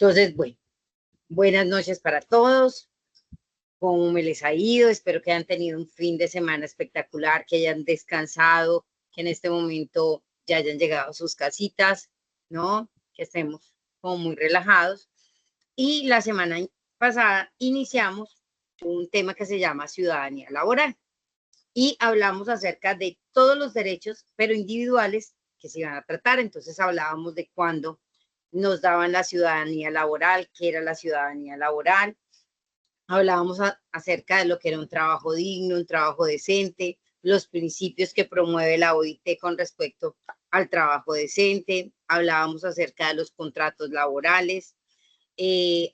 Entonces, bueno, buenas noches para todos. ¿Cómo me les ha ido? Espero que hayan tenido un fin de semana espectacular, que hayan descansado, que en este momento ya hayan llegado a sus casitas, ¿no? Que estemos como muy relajados. Y la semana pasada iniciamos un tema que se llama ciudadanía laboral y hablamos acerca de todos los derechos, pero individuales, que se iban a tratar. Entonces hablábamos de cuándo nos daban la ciudadanía laboral, qué era la ciudadanía laboral. Hablábamos acerca de lo que era un trabajo digno, un trabajo decente, los principios que promueve la OIT con respecto al trabajo decente. Hablábamos acerca de los contratos laborales,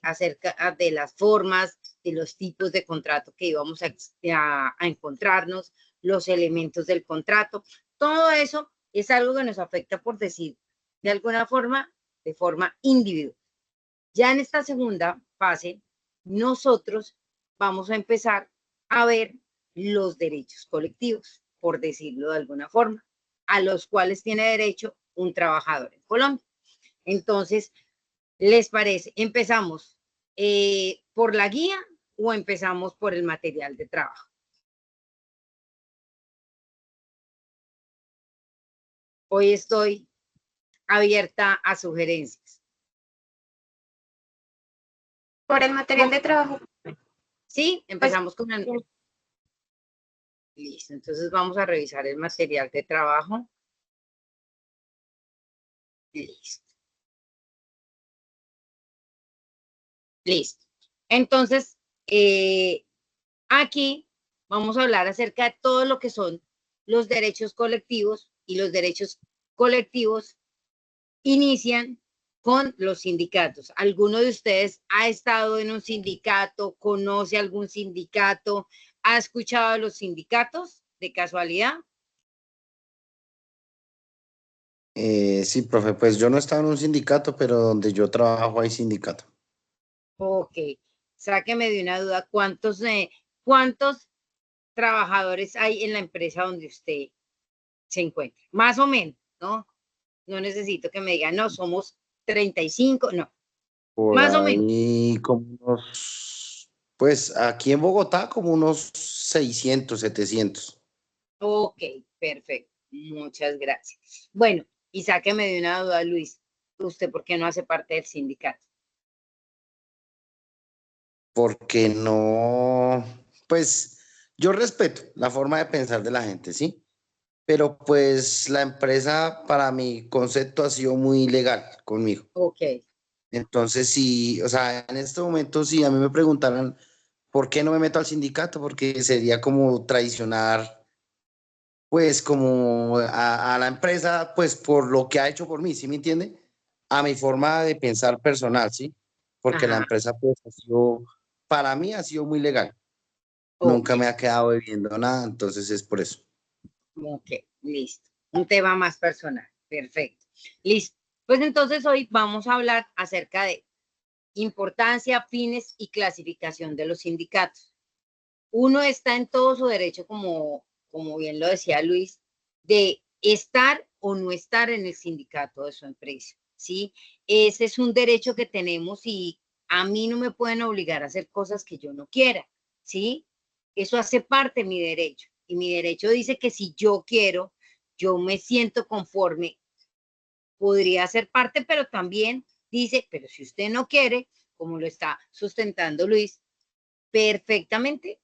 acerca de las formas, de los tipos de contrato que íbamos a encontrarnos, los elementos del contrato. Todo eso es algo que nos afecta, por decir, de alguna forma, de forma individual. Ya en esta segunda fase, nosotros vamos a empezar a ver los derechos colectivos, por decirlo de alguna forma, a los cuales tiene derecho un trabajador en Colombia. Entonces, ¿les parece? ¿Empezamos por la guía o empezamos por el material de trabajo? Hoy estoy abierta a sugerencias. Por el material de trabajo. Sí, empezamos con el... Listo, entonces vamos a revisar el material de trabajo. Listo. Listo. Entonces, aquí vamos a hablar acerca de todo lo que son los derechos colectivos, y los derechos colectivos inician con los sindicatos. ¿Alguno de ustedes ha estado en un sindicato? ¿Conoce algún sindicato? ¿Ha escuchado de los sindicatos de casualidad? Sí, profe, pues yo no estaba en un sindicato, pero donde yo trabajo hay sindicato. Ok, sáqueme de una duda, ¿cuántos trabajadores hay en la empresa donde usted se encuentra? Más o menos, ¿no? No necesito que me digan, no, somos 35, no, Por más o menos. ahí como unos, pues aquí en Bogotá como unos 600, 700. Ok, perfecto, muchas gracias. Bueno, y sáqueme de una duda, Luis, ¿usted por qué no hace parte del sindicato? Porque no, pues yo respeto la forma de pensar de la gente, ¿sí? Pero pues la empresa para mi concepto ha sido muy legal conmigo. Ok, Entonces sí, o sea, en este momento si a mí me preguntaran por qué no me meto al sindicato, porque sería como traicionar pues como a la empresa pues por lo que ha hecho por mí, ¿sí me entiende? A mi forma de pensar personal, ¿sí? Porque la ajá, empresa pues ha sido, para mí ha sido muy legal. ok, Nunca me ha quedado debiendo nada, entonces es por eso. ok, listo. Un tema más personal, perfecto. Listo. Pues entonces hoy vamos a hablar acerca de importancia, fines y clasificación de los sindicatos. Uno está en todo su derecho, como bien lo decía Luis, de estar o no estar en el sindicato de su empresa, ¿sí? Ese es un derecho que tenemos y a mí no me pueden obligar a hacer cosas que yo no quiera, ¿sí? Eso hace parte de mi derecho. Y mi derecho dice que si yo quiero, yo me siento conforme, podría ser parte, pero también dice, pero si usted no quiere, como lo está sustentando Luis, perfectamente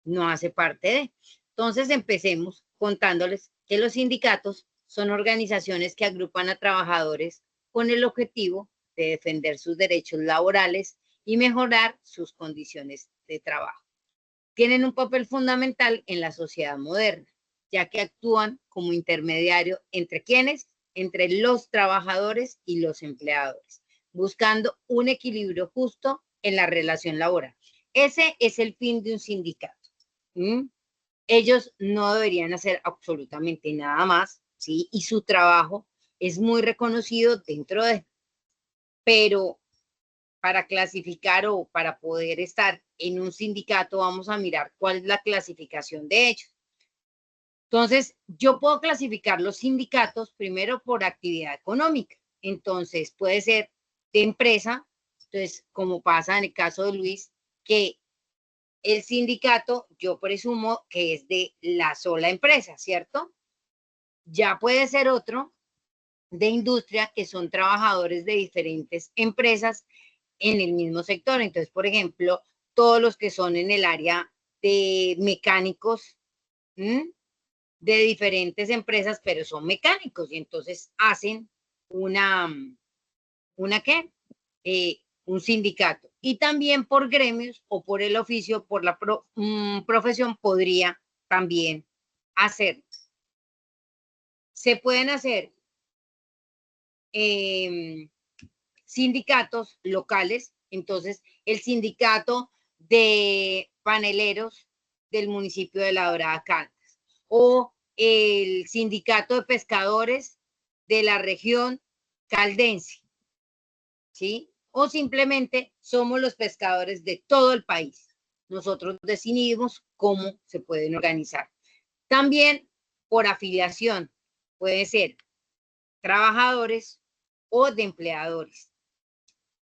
no hace parte de. Entonces empecemos contándoles que los sindicatos son organizaciones que agrupan a trabajadores con el objetivo de defender sus derechos laborales y mejorar sus condiciones de trabajo. Tienen un papel fundamental en la sociedad moderna, ya que actúan como intermediario entre quienes, entre los trabajadores y los empleadores, buscando un equilibrio justo en la relación laboral. Ese es el fin de un sindicato. ¿Mm? Ellos no deberían hacer absolutamente nada más, ¿sí? Y su trabajo es muy reconocido dentro de, pero para clasificar o para poder estar en un sindicato, vamos a mirar cuál es la clasificación de ellos. Entonces, yo puedo clasificar los sindicatos primero por actividad económica. Entonces, puede ser de empresa, Entonces, como pasa en el caso de Luis, que el sindicato, yo presumo que es de la sola empresa, ¿cierto? Ya puede ser otro de industria que son trabajadores de diferentes empresas en el mismo sector. Entonces, por ejemplo, todos los que son en el área de mecánicos, ¿m? De diferentes empresas, pero son mecánicos y entonces hacen ¿una qué? Un sindicato. Y también por gremios o por el oficio, por la profesión podría también hacer. Se pueden hacer sindicatos locales, entonces el sindicato de paneleros del municipio de La Dorada Caldas o el sindicato de pescadores de la región caldense, ¿sí? O simplemente somos los pescadores de todo el país. Nosotros decidimos cómo se pueden organizar. También por afiliación, puede ser trabajadores o de empleadores.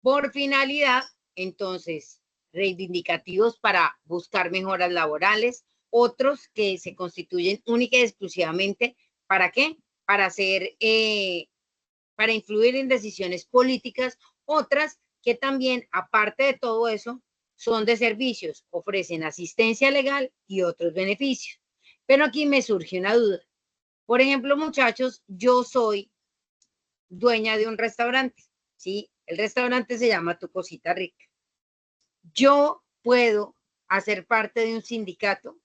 Por finalidad, entonces, reivindicativos para buscar mejoras laborales, otros que se constituyen única y exclusivamente, ¿para qué? Para hacer, para influir en decisiones políticas, otras que también, aparte de todo eso, son de servicios, ofrecen asistencia legal y otros beneficios. Pero aquí me surge una duda. Por ejemplo, muchachos, yo soy dueña de un restaurante, ¿sí? El restaurante se llama Tu Cosita Rica. Yo puedo hacer parte de un sindicato.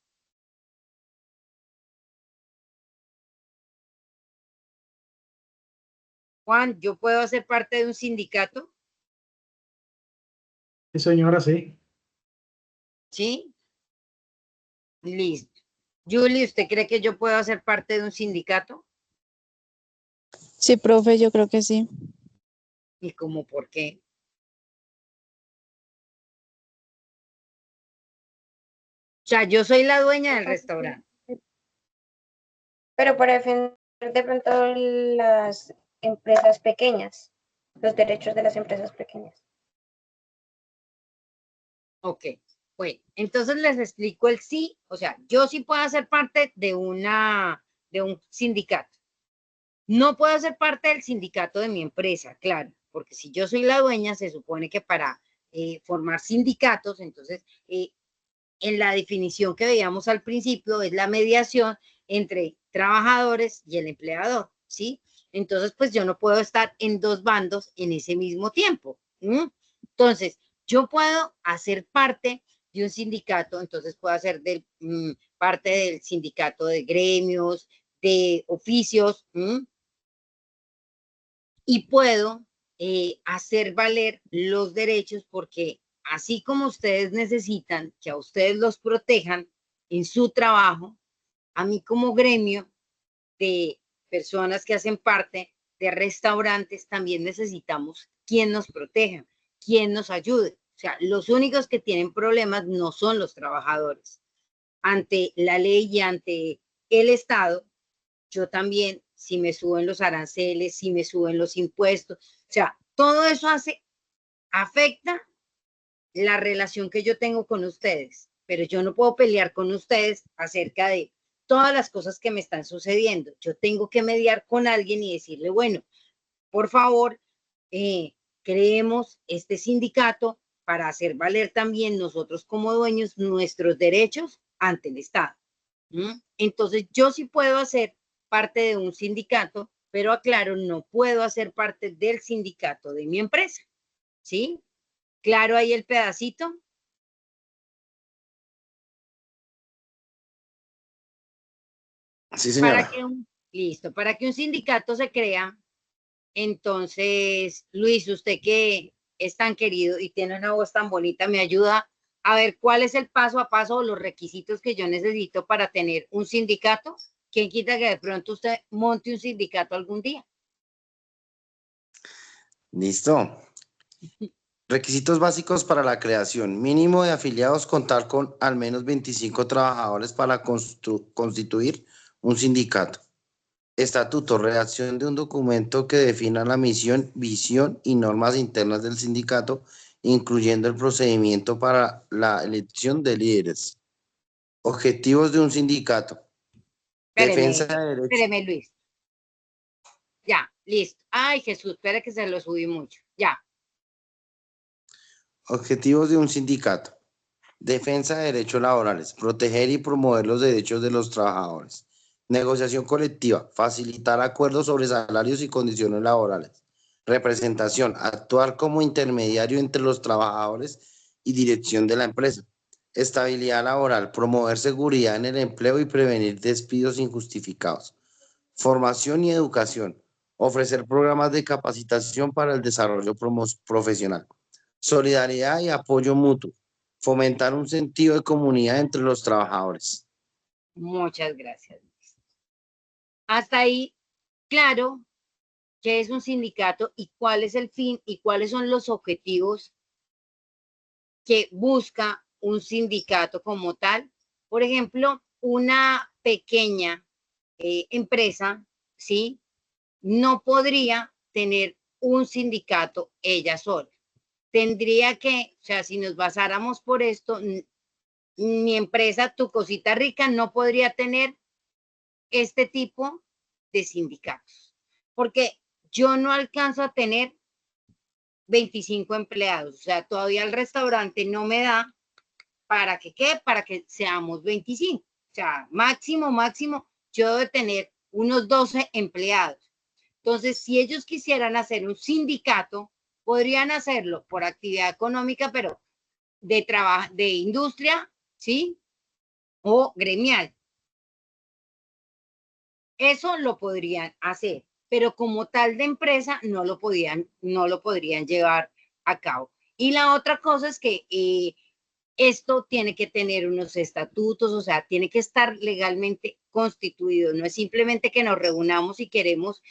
Juan, ¿yo puedo hacer parte de un sindicato? Sí, señora, sí. ¿Sí? Listo. Julie, ¿usted cree que yo puedo hacer parte de un sindicato? Sí, profe, yo creo que sí. ¿Y cómo por qué? O sea, yo soy la dueña del restaurante. Pero para defender de pronto las empresas pequeñas, los derechos de las empresas pequeñas. Ok, bueno, entonces les explico el sí, o sea, yo sí puedo hacer parte de un sindicato. No puedo ser parte del sindicato de mi empresa, claro, porque si yo soy la dueña, se supone que para formar sindicatos, entonces, en la definición que veíamos al principio, es la mediación entre trabajadores y el empleador, ¿sí? Entonces, pues yo no puedo estar en dos bandos en ese mismo tiempo. Entonces, yo puedo hacer parte de un sindicato, entonces puedo hacer parte del sindicato de gremios, de oficios, y puedo hacer valer los derechos porque así como ustedes necesitan que a ustedes los protejan en su trabajo, a mí como gremio de personas que hacen parte de restaurantes también necesitamos quien nos proteja, quien nos ayude. O sea, los únicos que tienen problemas no son los trabajadores. Ante la ley y ante el Estado, yo también, si me suben los aranceles, si me suben los impuestos, o sea, todo eso afecta la relación que yo tengo con ustedes, pero yo no puedo pelear con ustedes acerca de todas las cosas que me están sucediendo. Yo tengo que mediar con alguien y decirle, bueno, por favor, creemos este sindicato para hacer valer también nosotros como dueños nuestros derechos ante el Estado. Entonces, yo sí puedo hacer parte de un sindicato, pero aclaro, no puedo hacer parte del sindicato de mi empresa, ¿sí? Claro ahí el pedacito. Sí, señora. Listo, para que un sindicato se crea, entonces, Luis, usted que es tan querido y tiene una voz tan bonita, me ayuda a ver cuál es el paso a paso o los requisitos que yo necesito para tener un sindicato. ¿Quién quita que de pronto usted monte un sindicato algún día? Listo. Requisitos básicos para la creación. Mínimo de afiliados, contar con al menos 25 trabajadores para constituir un sindicato. Estatuto, redacción de un documento que defina la misión, visión y normas internas del sindicato incluyendo el procedimiento para la elección de líderes. Objetivos de un sindicato. Defensa Espéreme, de derechos. espéreme, Luis. Ya, listo. Ay, Jesús, espere que se lo subí mucho. Ya, Objetivos de un sindicato. Defensa de derechos laborales. Proteger y promover los derechos de los trabajadores. Negociación colectiva. Facilitar acuerdos sobre salarios y condiciones laborales. Representación. Actuar como intermediario entre los trabajadores y dirección de la empresa. Estabilidad laboral. Promover seguridad en el empleo y prevenir despidos injustificados. Formación y educación. Ofrecer programas de capacitación para el desarrollo profesional. Solidaridad y apoyo mutuo. Fomentar un sentido de comunidad entre los trabajadores. muchas gracias. Hasta ahí, claro, qué es un sindicato y cuál es el fin y cuáles son los objetivos que busca un sindicato como tal. Por ejemplo, una pequeña empresa, ¿sí? No podría tener un sindicato ella sola. Tendría que, o sea, si nos basáramos por esto, mi empresa, Tu Cosita Rica, no podría tener este tipo de sindicatos, porque yo no alcanzo a tener 25 empleados, o sea, todavía el restaurante no me da para que, ¿qué? Para que seamos 25, o sea, máximo, máximo, yo debo tener unos 12 empleados. Entonces, si ellos quisieran hacer un sindicato, podrían hacerlo por actividad económica, pero de trabajo, de industria, ¿sí? O gremial. Eso lo podrían hacer, pero como tal de empresa no lo podrían llevar a cabo. Y la otra cosa es que esto tiene que tener unos estatutos, o sea, tiene que estar legalmente constituido. No es simplemente que nos reunamos y queremos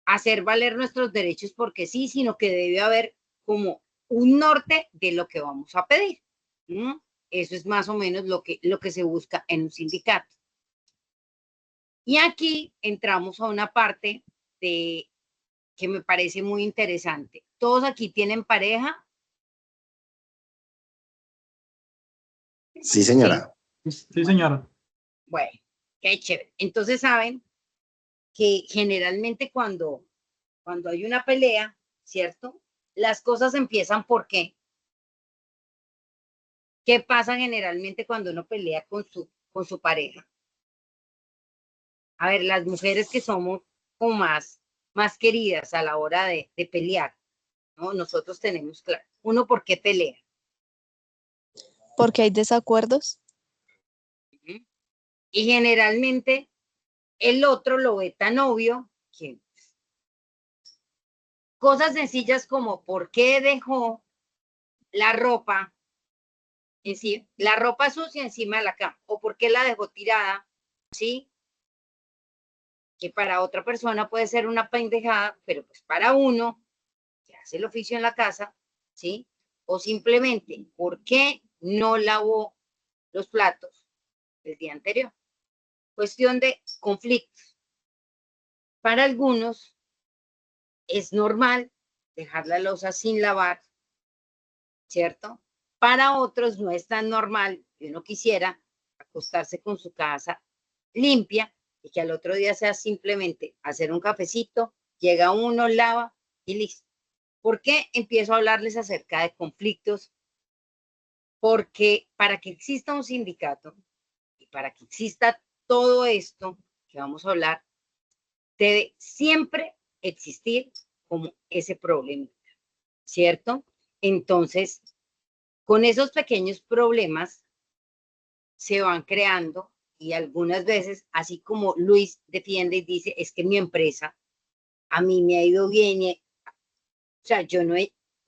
hacer valer nuestros derechos porque sí, sino que debe haber como un norte de lo que vamos a pedir. ¿No? Eso es más o menos lo que se busca en un sindicato. Y aquí entramos a una parte de que me parece muy interesante. ¿Todos aquí tienen pareja? Sí, señora. Sí, señora. Bueno, qué chévere. Entonces saben que generalmente cuando hay una pelea, ¿cierto? Las cosas empiezan ¿por qué? ¿Qué pasa generalmente cuando uno pelea con su pareja? A ver, las mujeres que somos como más queridas a la hora de pelear, ¿no? Nosotros tenemos claro, uno, ¿por qué pelea? Porque hay desacuerdos. ¿Mm? Y generalmente el otro lo ve tan obvio que cosas sencillas como ¿por qué dejó la ropa, la ropa sucia encima de la cama? ¿O por qué la dejó tirada? ¿Sí? Que para otra persona puede ser una pendejada, pero pues para uno que hace el oficio en la casa, ¿sí? O simplemente, ¿por qué no lavó los platos el día anterior? Cuestión de conflictos. Para algunos es normal dejar la loza sin lavar, ¿cierto? Para otros no es tan normal, y uno quisiera acostarse con su casa limpia y que al otro día sea simplemente hacer un cafecito, llega uno, lava y listo. ¿Por qué empiezo a hablarles acerca de conflictos? Porque para que exista un sindicato y para que exista todo esto que vamos a hablar, debe siempre existir como ese problema, ¿cierto? Entonces, con esos pequeños problemas se van creando y algunas veces, así como Luis defiende y dice, es que mi empresa a mí me ha ido bien, o sea, yo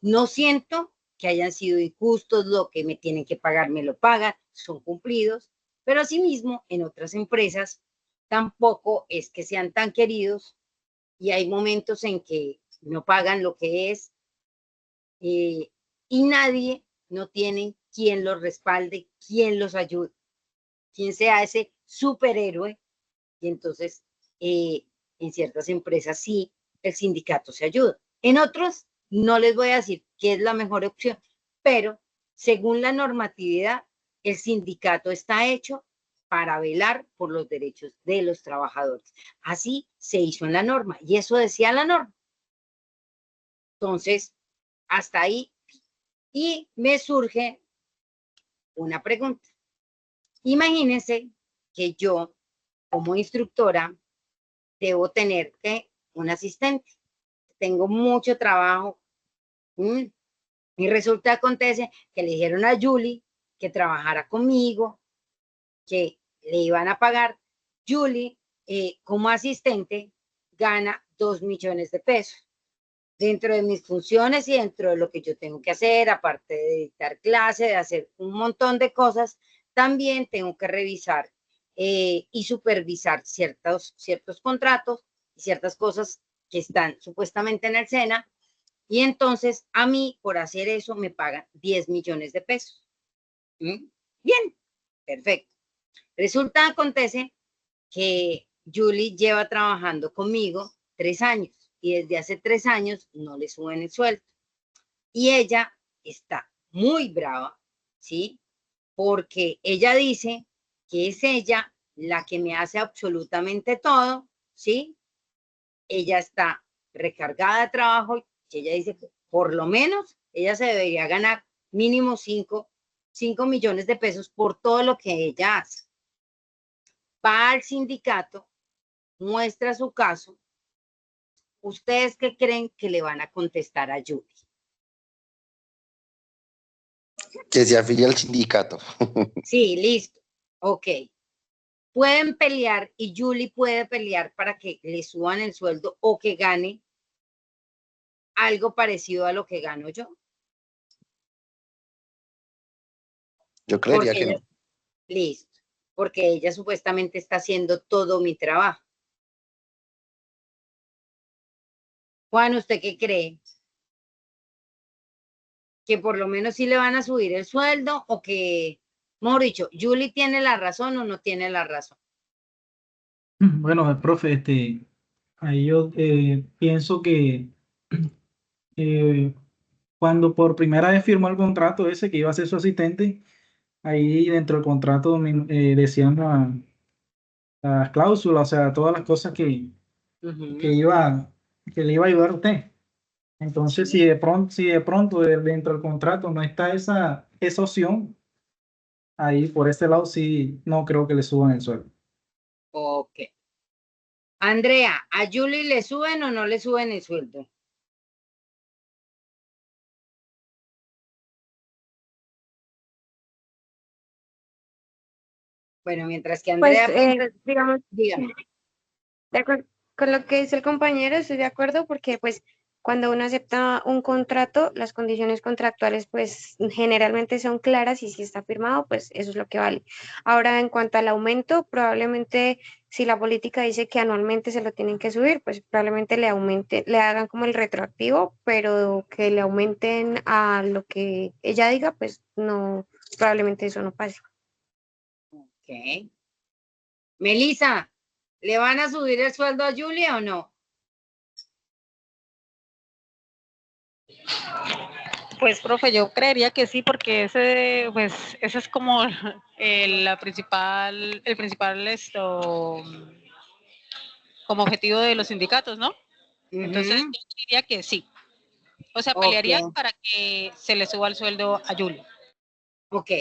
no siento que hayan sido injustos, lo que me tienen que pagar me lo pagan, son cumplidos, pero asimismo en otras empresas tampoco es que sean tan queridos y hay momentos en que no pagan lo que es y nadie no tiene quien los respalde, quien los ayude, quien sea ese superhéroe. Y entonces, en ciertas empresas sí, el sindicato se ayuda. En otros, no les voy a decir qué es la mejor opción, pero según la normatividad, el sindicato está hecho para velar por los derechos de los trabajadores. Así se hizo en la norma y eso decía la norma. Entonces, hasta ahí. Y me surge una pregunta. Imagínense que yo, como instructora, debo tener un asistente. Tengo mucho trabajo. Y resulta, acontece que le dijeron a Julie que trabajara conmigo, que le iban a pagar. Julie, como asistente, gana 2 millones de pesos. Dentro de mis funciones y dentro de lo que yo tengo que hacer, aparte de dictar clase, de hacer un montón de cosas, también tengo que revisar y supervisar ciertos contratos y ciertas cosas que están supuestamente en el SENA. Y entonces a mí, por hacer eso, me pagan 10 millones de pesos. Bien, perfecto. Resulta, acontece que Julie lleva trabajando conmigo 3 años y desde hace 3 años no le suben el sueldo. Y ella está muy brava, ¿sí? Porque ella dice que es ella la que me hace absolutamente todo, ¿sí? Ella está recargada de trabajo y ella dice que por lo menos ella se debería ganar mínimo 5 millones de pesos por todo lo que ella hace. Va al sindicato, muestra su caso. ¿Ustedes qué creen que le van a contestar a Julie? Que se afilie al sindicato. Sí, listo. Ok. Pueden pelear y Julie puede pelear para que le suban el sueldo o que gane algo parecido a lo que gano yo. Yo creería Porque que ella, no. listo. Porque ella supuestamente está haciendo todo mi trabajo. Juan, ¿usted qué cree? ¿Que por lo menos sí le van a subir el sueldo o que, mejor dicho, Julie tiene la razón o no tiene la razón? Bueno, profe, ahí yo pienso que eh, cuando por primera vez firmó el contrato ese que iba a ser su asistente, ahí dentro del contrato decían las cláusulas, o sea, todas las cosas que iba, que le iba a ayudar a usted. Entonces, si de pronto dentro del contrato no está esa opción, ahí por ese lado sí no creo que le suban el sueldo. Ok. Andrea, ¿a Julie le suben o no le suben el sueldo? Bueno, mientras que Pues, Andrea piensa, digamos, dígame. de acuerdo con lo que dice el compañero, estoy de acuerdo porque pues cuando uno acepta un contrato, las condiciones contractuales pues generalmente son claras y si está firmado, pues eso es lo que vale. Ahora, en cuanto al aumento, probablemente si la política dice que anualmente se lo tienen que subir, pues probablemente le hagan como el retroactivo, pero que le aumenten a lo que ella diga, pues no, probablemente eso no pase. Ok. Melissa, ¿le van a subir el sueldo a Julia o no? Pues, profe, yo creería que sí, porque ese es como el principal como objetivo de los sindicatos, ¿no? Entonces, yo diría que sí. O sea, Ok, pelearían para que se le suba el sueldo a Julie. ok,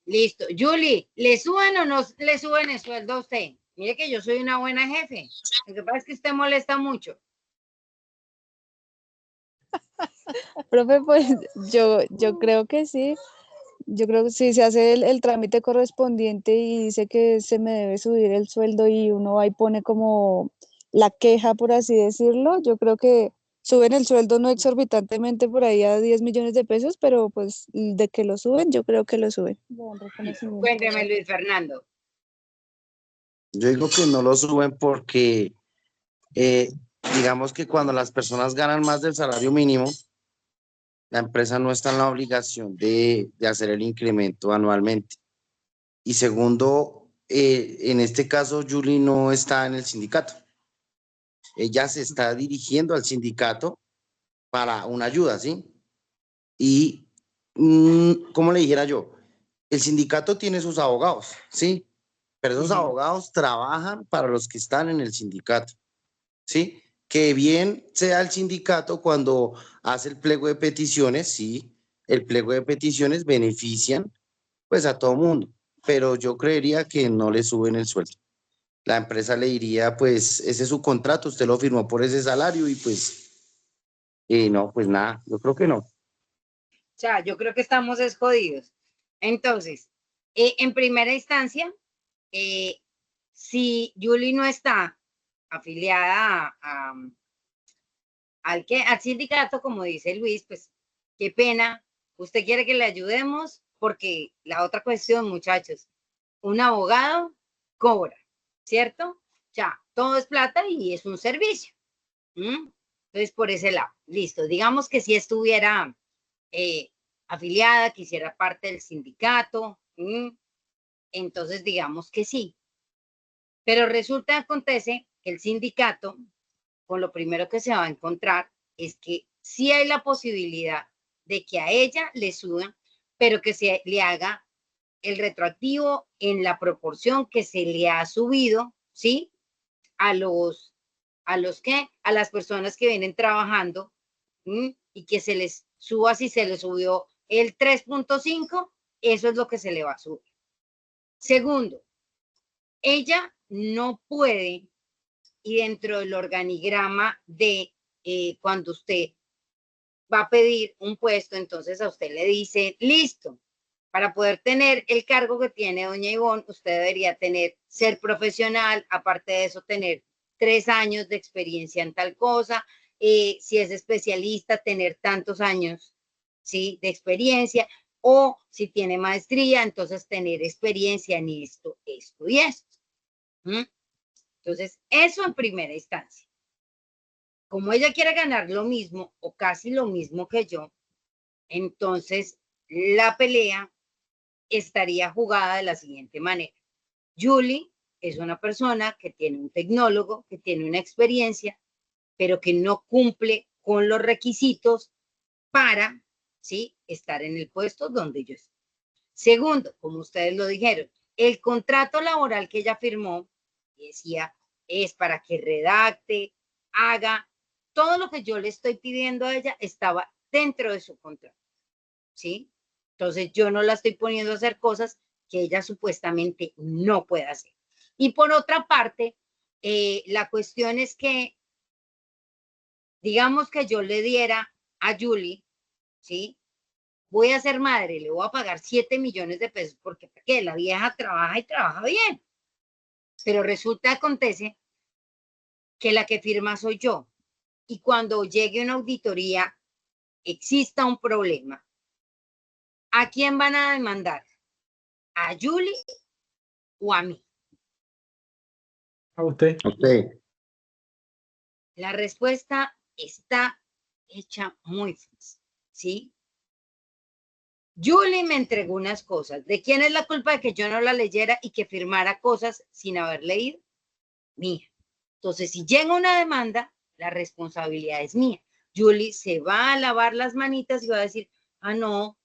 listo. Julie, ¿le suben o no le suben el sueldo a usted? Mire que yo soy una buena jefe. Lo que pasa es que usted molesta mucho. Profe, pues yo creo que sí. Yo creo que si se hace el trámite correspondiente y dice que se me debe subir el sueldo y uno ahí pone como la queja, por así decirlo, yo creo que suben el sueldo no exorbitantemente por ahí a 10 millones de pesos, pero pues de que lo suben, yo creo que lo suben. Cuénteme, Luis Fernando. Yo digo que no lo suben porque, digamos que cuando las personas ganan más del salario mínimo, la empresa no está en la obligación de hacer el incremento anualmente. Y segundo, en este caso, Julie no está en el sindicato. Ella se está dirigiendo al sindicato para una ayuda, ¿sí? Y, como le dijera yo, el sindicato tiene sus abogados, ¿sí? Pero esos abogados trabajan para los que están en el sindicato, ¿sí? Que bien sea el sindicato cuando hace el pliego de peticiones, sí, el pliego de peticiones benefician pues a todo mundo, pero yo creería que no le suben el sueldo. La empresa le diría, pues ese es su contrato, usted lo firmó por ese salario y pues, no, pues nada, yo creo que no. O sea, yo creo que estamos escondidos. Entonces, en primera instancia, si Julie no está afiliada al sindicato, como dice Luis, pues qué pena. Usted quiere que le ayudemos porque la otra cuestión, muchachos, un abogado cobra, ¿cierto? Ya, todo es plata y es un servicio. Entonces, por ese lado, listo. Digamos que si estuviera afiliada, que hiciera parte del sindicato, entonces digamos que sí. Pero resulta, acontece que el sindicato, con lo primero que se va a encontrar es que sí hay la posibilidad de que a ella le suban, pero que se le haga el retroactivo en la proporción que se le ha subido, ¿sí? A las personas que vienen trabajando, y que se les suba, si se les subió el 3.5, eso es lo que se le va a subir. Segundo, ella no puede, y dentro del organigrama de cuando usted va a pedir un puesto, entonces a usted le dice, listo, para poder tener el cargo que tiene doña Ivonne, usted debería ser profesional, aparte de eso, tener 3 años de experiencia en tal cosa, si es especialista, tener tantos años, ¿sí?, de experiencia, o si tiene maestría, entonces tener experiencia en esto, esto y esto. Entonces, eso en primera instancia. Como ella quiere ganar lo mismo o casi lo mismo que yo, entonces la pelea estaría jugada de la siguiente manera. Julie es una persona que tiene un tecnólogo, que tiene una experiencia, pero que no cumple con los requisitos para, ¿sí?, estar en el puesto donde yo estoy. Segundo, como ustedes lo dijeron, el contrato laboral que ella firmó decía, es para que redacte, haga, todo lo que yo le estoy pidiendo a ella estaba dentro de su contrato, ¿sí? Entonces yo no la estoy poniendo a hacer cosas que ella supuestamente no puede hacer. Y por otra parte, la cuestión es que, digamos que yo le diera a Julie, ¿sí?, voy a ser madre, le voy a pagar 7 millones de pesos porque la vieja trabaja y trabaja bien. Pero resulta, acontece que la que firma soy yo. Y cuando llegue una auditoría, exista un problema, ¿a quién van a demandar? ¿A Julie o a mí? A usted. Okay. La respuesta está hecha muy fácil, ¿sí? Julie me entregó unas cosas. ¿De quién es la culpa de que yo no la leyera y que firmara cosas sin haber leído? Mía. Entonces, si llega una demanda, la responsabilidad es mía. Julie se va a lavar las manitas y va a decir, ah, no,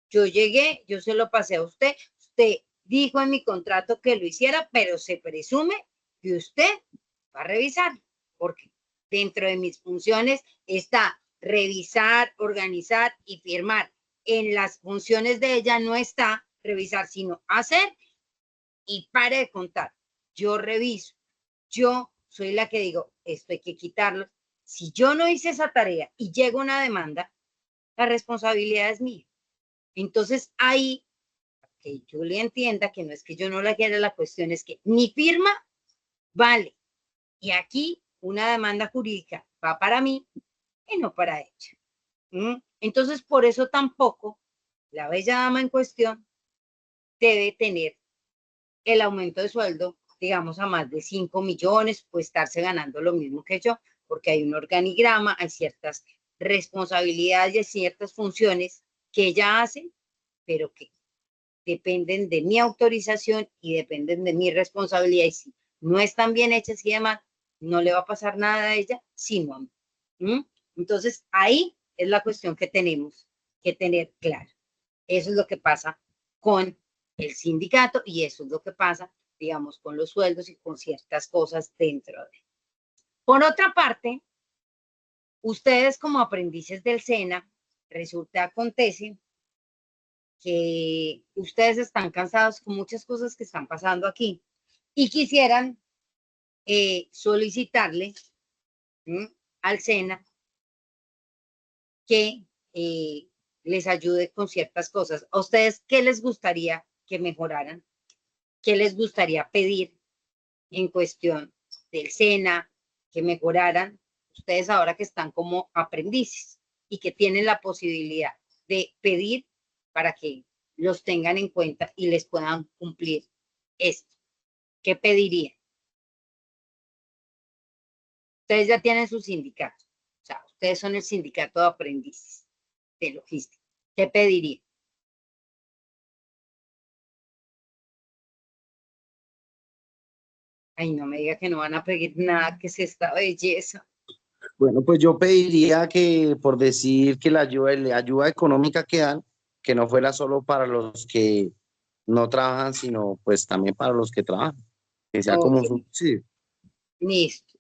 yo llegué, yo se lo pasé a usted dijo en mi contrato que lo hiciera, pero se presume que usted va a revisar, porque dentro de mis funciones está revisar, organizar y firmar. En las funciones de ella no está revisar, sino hacer, y pare de contar. Yo reviso, yo soy la que digo, esto hay que quitarlo. Si yo no hice esa tarea y llega una demanda, la responsabilidad es mía. Entonces ahí, que yo le entienda que no es que yo no la quiera, la cuestión es que mi firma vale. Y aquí una demanda jurídica va para mí y no para ella. Entonces, por eso tampoco la bella dama en cuestión debe tener el aumento de sueldo, digamos, a más de 5 millones, pues estarse ganando lo mismo que yo, porque hay un organigrama, hay ciertas responsabilidades y hay ciertas funciones que ella hace, pero que dependen de mi autorización y dependen de mi responsabilidad. Y si no están bien hechas y demás, no le va a pasar nada a ella, sino a mí. Entonces, ahí es la cuestión que tenemos que tener clara. Eso es lo que pasa con el sindicato y eso es lo que pasa, digamos, con los sueldos y con ciertas cosas dentro de. Por otra parte, ustedes como aprendices del SENA, acontece que ustedes están cansados con muchas cosas que están pasando aquí y quisieran solicitarle al SENA que les ayude con ciertas cosas. ¿A ustedes qué les gustaría que mejoraran? ¿Qué les gustaría pedir en cuestión del SENA, que mejoraran? Ustedes ahora que están como aprendices y que tienen la posibilidad de pedir para que los tengan en cuenta y les puedan cumplir esto. ¿Qué pedirían? Ustedes ya tienen su sindicato. O sea, ustedes son el sindicato de aprendices de logística. ¿Qué pedirían? Ay, no me diga que no van a pedir nada, que es esta belleza. Bueno, pues yo pediría que, por decir que la ayuda económica que dan, que no fuera solo para los que no trabajan, sino pues también para los que trabajan, que sea como Ok, un subsidio. listo,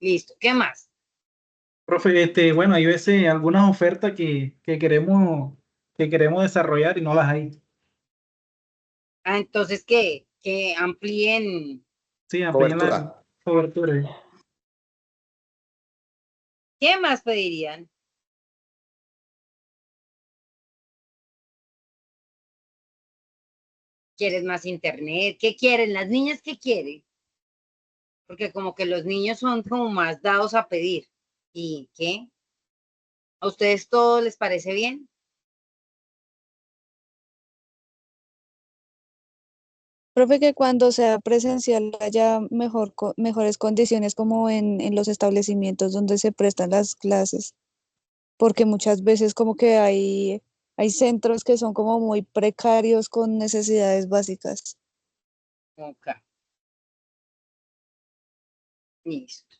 listo. ¿Qué más? Profe, bueno, hay veces algunas ofertas que queremos desarrollar y no las hay. Ah, entonces, que amplíen. Sí, amplíen Cobertura. la cobertura. ¿Qué más pedirían? ¿Quieres más internet? ¿Qué quieren? ¿Las niñas qué quieren? Porque como que los niños son como más dados a pedir. ¿Y qué? ¿A ustedes todo les parece bien? Profe, que cuando sea presencial haya mejores condiciones como en los establecimientos donde se prestan las clases, porque muchas veces como que hay centros que son como muy precarios con necesidades básicas. Ok, listo.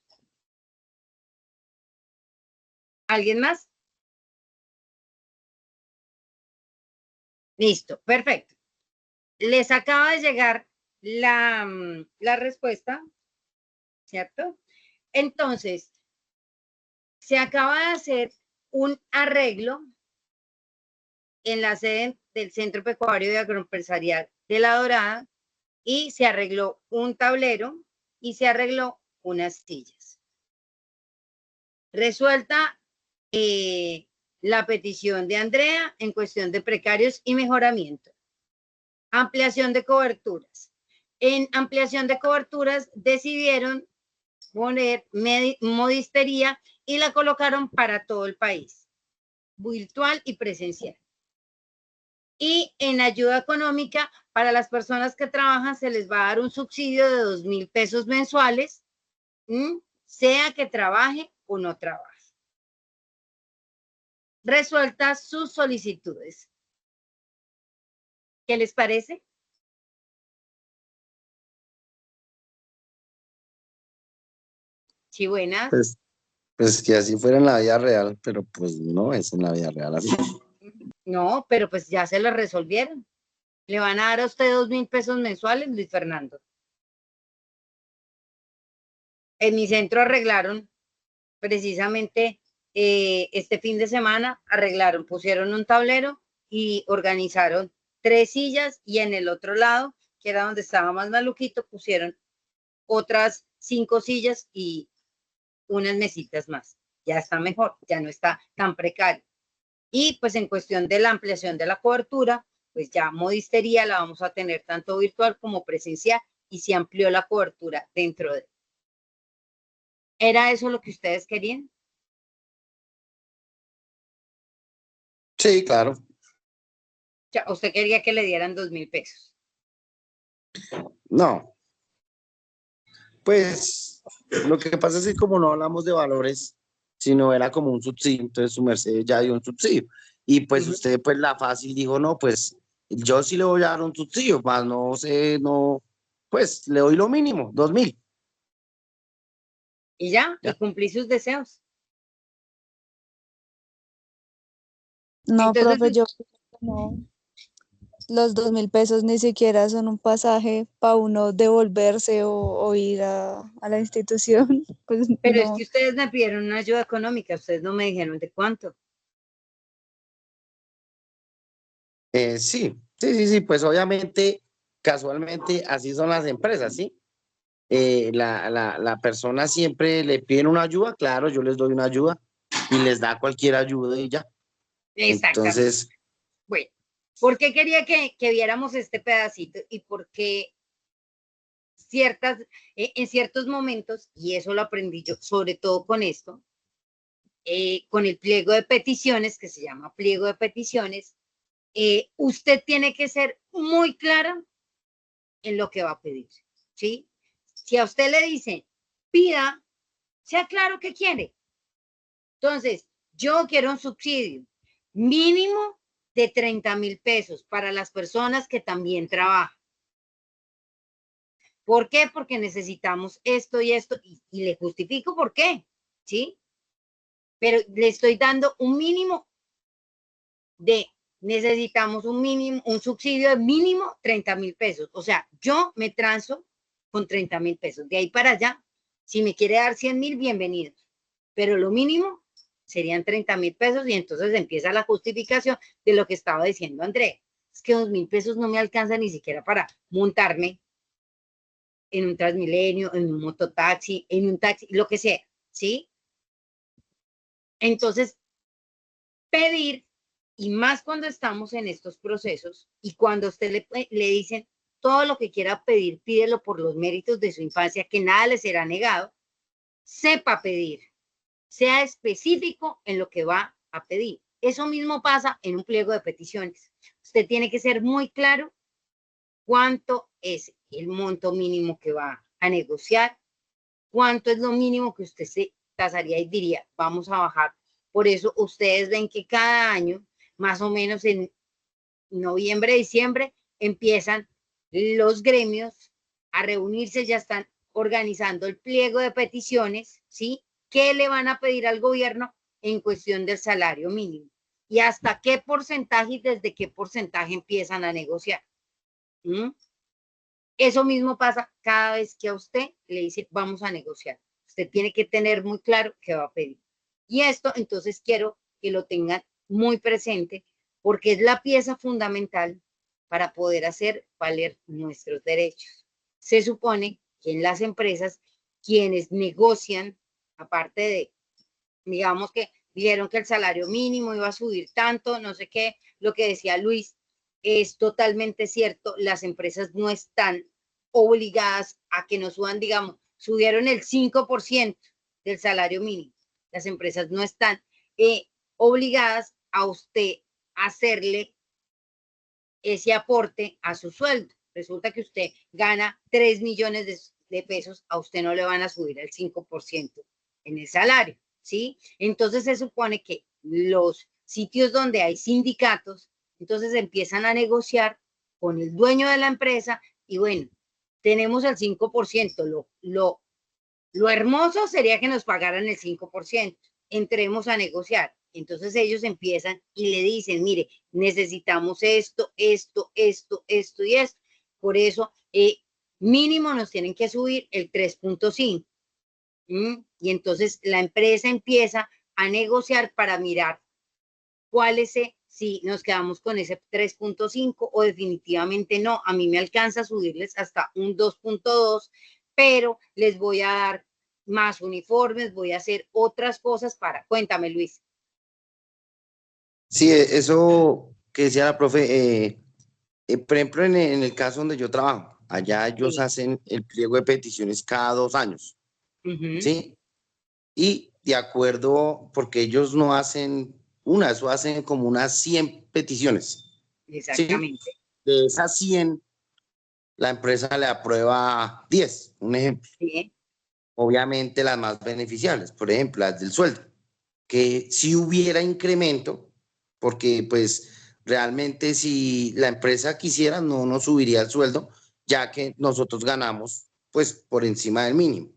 ¿Alguien más? Listo, perfecto. Les acaba de llegar la respuesta, ¿cierto? Entonces, se acaba de hacer un arreglo en la sede del Centro Pecuario y Agroempresarial de La Dorada y se arregló un tablero y se arregló unas sillas. Resuelta la petición de Andrea en cuestión de precarios y mejoramiento. Ampliación de coberturas. En ampliación de coberturas decidieron poner modistería y la colocaron para todo el país, virtual y presencial. Y en ayuda económica para las personas que trabajan se les va a dar un subsidio de 2,000 pesos mensuales, sea que trabaje o no trabaje. Resueltas sus solicitudes. ¿Qué les parece? Sí, buenas. Pues que así fuera en la vida real, pero pues no es en la vida real así. No, pero pues ya se lo resolvieron. Le van a dar a usted 2,000 pesos mensuales, Luis Fernando. En mi centro arreglaron precisamente este fin de semana, arreglaron, pusieron un tablero y organizaron 3 sillas y en el otro lado, que era donde estaba más maluquito, pusieron otras 5 sillas y unas mesitas más. Ya está mejor, ya no está tan precario. Y pues en cuestión de la ampliación de la cobertura, pues ya modistería la vamos a tener tanto virtual como presencial y se amplió la cobertura dentro de. ¿Era eso lo que ustedes querían? Sí, claro. Ya, usted quería que le dieran 2,000 pesos. No, pues lo que pasa es que como no hablamos de valores, sino era como un subsidio, entonces su merced ya dio un subsidio. Y pues usted, pues la fácil dijo, no, pues yo sí le voy a dar un subsidio, más no sé, no, pues le doy lo mínimo, 2,000. Y ya, y Ya. cumplí sus deseos. No, Entonces, profe, yo creo que no. Los 2.000 pesos ni siquiera son un pasaje para uno devolverse o ir a la institución. Pues pero es no. que ustedes me pidieron una ayuda económica, ustedes no me dijeron de cuánto. Sí, sí, pues obviamente, casualmente, así son las empresas, ¿sí? La persona siempre le piden una ayuda, claro, yo les doy una ayuda y les da cualquier ayuda y ya. Exactamente. Entonces, Bueno, ¿por qué quería que viéramos este pedacito y por qué ciertas, en ciertos momentos, y eso lo aprendí yo, sobre todo con esto, con el pliego de peticiones, que se llama pliego de peticiones, usted tiene que ser muy clara en lo que va a pedir, ¿sí? Si a usted le dicen, pida, sea claro que quiere. Entonces, yo quiero un subsidio mínimo de 30.000 pesos para las personas que también trabajan. ¿Por qué? Porque necesitamos esto y esto, y le justifico por qué, ¿sí? Pero le estoy dando un mínimo necesitamos un mínimo, un subsidio de mínimo 30.000 pesos. O sea, yo me transo con 30.000 pesos. De ahí para allá, si me quiere dar 100.000, bienvenidos. Pero lo mínimo serían 30.000 pesos y entonces empieza la justificación de lo que estaba diciendo André. Es que 2.000 pesos no me alcanza ni siquiera para montarme en un Transmilenio, en un mototaxi, en un taxi, lo que sea, ¿sí? Entonces, pedir, y más cuando estamos en estos procesos, y cuando a usted le dicen todo lo que quiera pedir, pídelo por los méritos de su infancia, que nada le será negado, sepa pedir, sea específico en lo que va a pedir. Eso mismo pasa en un pliego de peticiones. Usted tiene que ser muy claro cuánto es el monto mínimo que va a negociar, cuánto es lo mínimo que usted se tasaría y diría, vamos a bajar. Por eso ustedes ven que cada año, más o menos en noviembre, diciembre, empiezan los gremios a reunirse, ya están organizando el pliego de peticiones, ¿sí? ¿Qué le van a pedir al gobierno en cuestión del salario mínimo? ¿Y hasta qué porcentaje y desde qué porcentaje empiezan a negociar? ¿Mm? Eso mismo pasa cada vez que a usted le dice vamos a negociar. Usted tiene que tener muy claro qué va a pedir. Y esto entonces quiero que lo tengan muy presente porque es la pieza fundamental para poder hacer valer nuestros derechos. Se supone que en las empresas quienes negocian, aparte de, digamos que dijeron que el salario mínimo iba a subir tanto, no sé qué, lo que decía Luis, es totalmente cierto, las empresas no están obligadas a que no suban, digamos, subieron el 5% del salario mínimo. Las empresas no están obligadas a usted a hacerle ese aporte a su sueldo. Resulta que usted gana 3 millones de pesos, a usted no le van a subir el 5% en el salario, ¿sí? Entonces se supone que los sitios donde hay sindicatos, entonces empiezan a negociar con el dueño de la empresa y bueno, tenemos el 5%, lo hermoso sería que nos pagaran el 5%, entremos a negociar. Entonces ellos empiezan y le dicen, mire, necesitamos esto, esto, esto, esto y esto. Por eso, mínimo nos tienen que subir el 3.5. Y entonces la empresa empieza a negociar para mirar cuál es, si nos quedamos con ese 3.5 o definitivamente no. A mí me alcanza a subirles hasta un 2.2, pero les voy a dar más uniformes, voy a hacer otras cosas para, cuéntame Luis. sí, eso que decía la profe, por ejemplo, en el caso donde yo trabajo, allá ellos Sí. hacen el pliego de peticiones cada 2 años, ¿sí? Y de acuerdo, porque ellos no hacen una, eso hacen como unas 100 peticiones, ¿sí? Exactamente. De esas 100, la empresa le aprueba 10, un ejemplo. Sí. Obviamente las más beneficiables, por ejemplo, las del sueldo, que si hubiera incremento, porque pues realmente si la empresa quisiera no nos subiría el sueldo, ya que nosotros ganamos pues por encima del mínimo,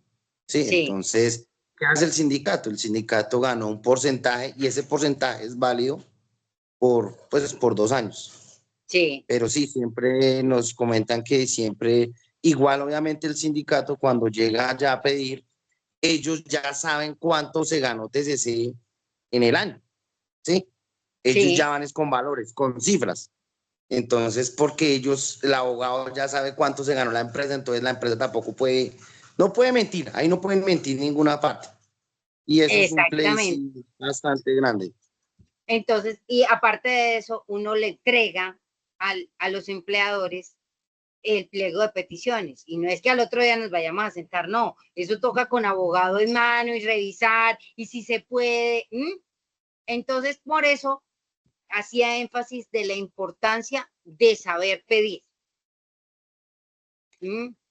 ¿sí? Sí. Entonces, ¿qué hace el sindicato? El sindicato ganó un porcentaje y ese porcentaje es válido pues, por 2 años. Sí, Pero sí, siempre nos comentan que siempre, igual obviamente el sindicato cuando llega ya a pedir, ellos ya saben cuánto se ganó TCC en el año, ¿sí? Ellos sí, ya van es con valores, con cifras. Entonces, porque ellos, el abogado ya sabe cuánto se ganó la empresa, entonces la empresa tampoco puede, no puede mentir, ahí no pueden mentir ninguna parte. Y eso es un play exactamente. sí, bastante grande. Entonces, y aparte de eso, uno le entrega a los empleadores el pliego de peticiones. Y no es que al otro día nos vayamos a sentar, no. Eso toca con abogado en mano y revisar, y si se puede. Entonces, por eso hacía énfasis de la importancia de saber pedir.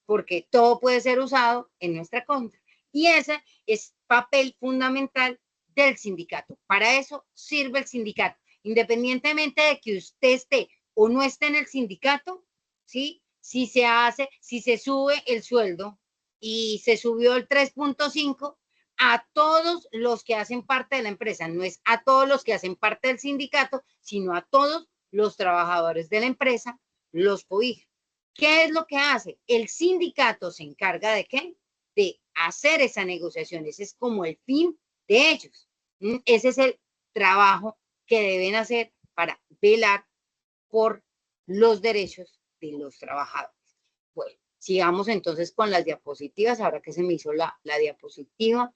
Porque todo puede ser usado en nuestra contra. Y ese es papel fundamental del sindicato. Para eso sirve el sindicato. Independientemente de que usted esté o no esté en el sindicato, ¿sí? Si se sube el sueldo y se subió el 3.5, a todos los que hacen parte de la empresa, no es a todos los que hacen parte del sindicato, sino a todos los trabajadores de la empresa, los cobija. ¿Qué es lo que hace? El sindicato se encarga de qué? De hacer esa negociación. Ese es como el fin de ellos. Ese es el trabajo que deben hacer para velar por los derechos de los trabajadores. Bueno, sigamos entonces con las diapositivas. Ahora que se me hizo la diapositiva.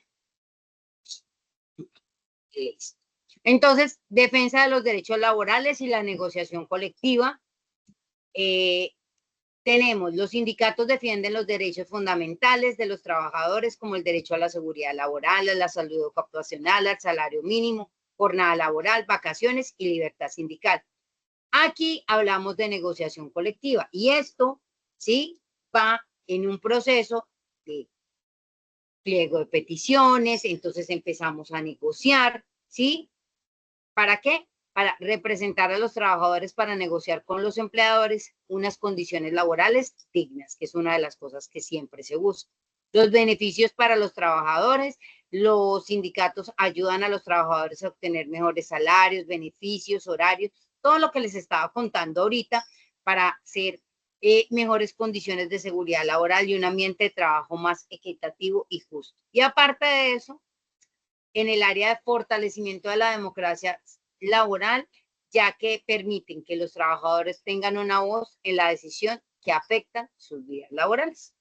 Listo. Entonces, defensa de los derechos laborales y la negociación colectiva. Tenemos, los sindicatos defienden los derechos fundamentales de los trabajadores, como el derecho a la seguridad laboral, a la salud ocupacional, al salario mínimo, jornada laboral, vacaciones y libertad sindical. Aquí hablamos de negociación colectiva y esto, ¿sí? Va en un proceso de pliego de peticiones, entonces empezamos a negociar, ¿sí? ¿Para qué? Para representar a los trabajadores, para negociar con los empleadores unas condiciones laborales dignas, que es una de las cosas que siempre se busca. Los beneficios para los trabajadores, los sindicatos ayudan a los trabajadores a obtener mejores salarios, beneficios, horarios, todo lo que les estaba contando ahorita para hacer mejores condiciones de seguridad laboral y un ambiente de trabajo más equitativo y justo. Y aparte de eso, en el área de fortalecimiento de la democracia laboral, ya que permiten que los trabajadores tengan una voz en la decisión que afecta sus vidas laborales.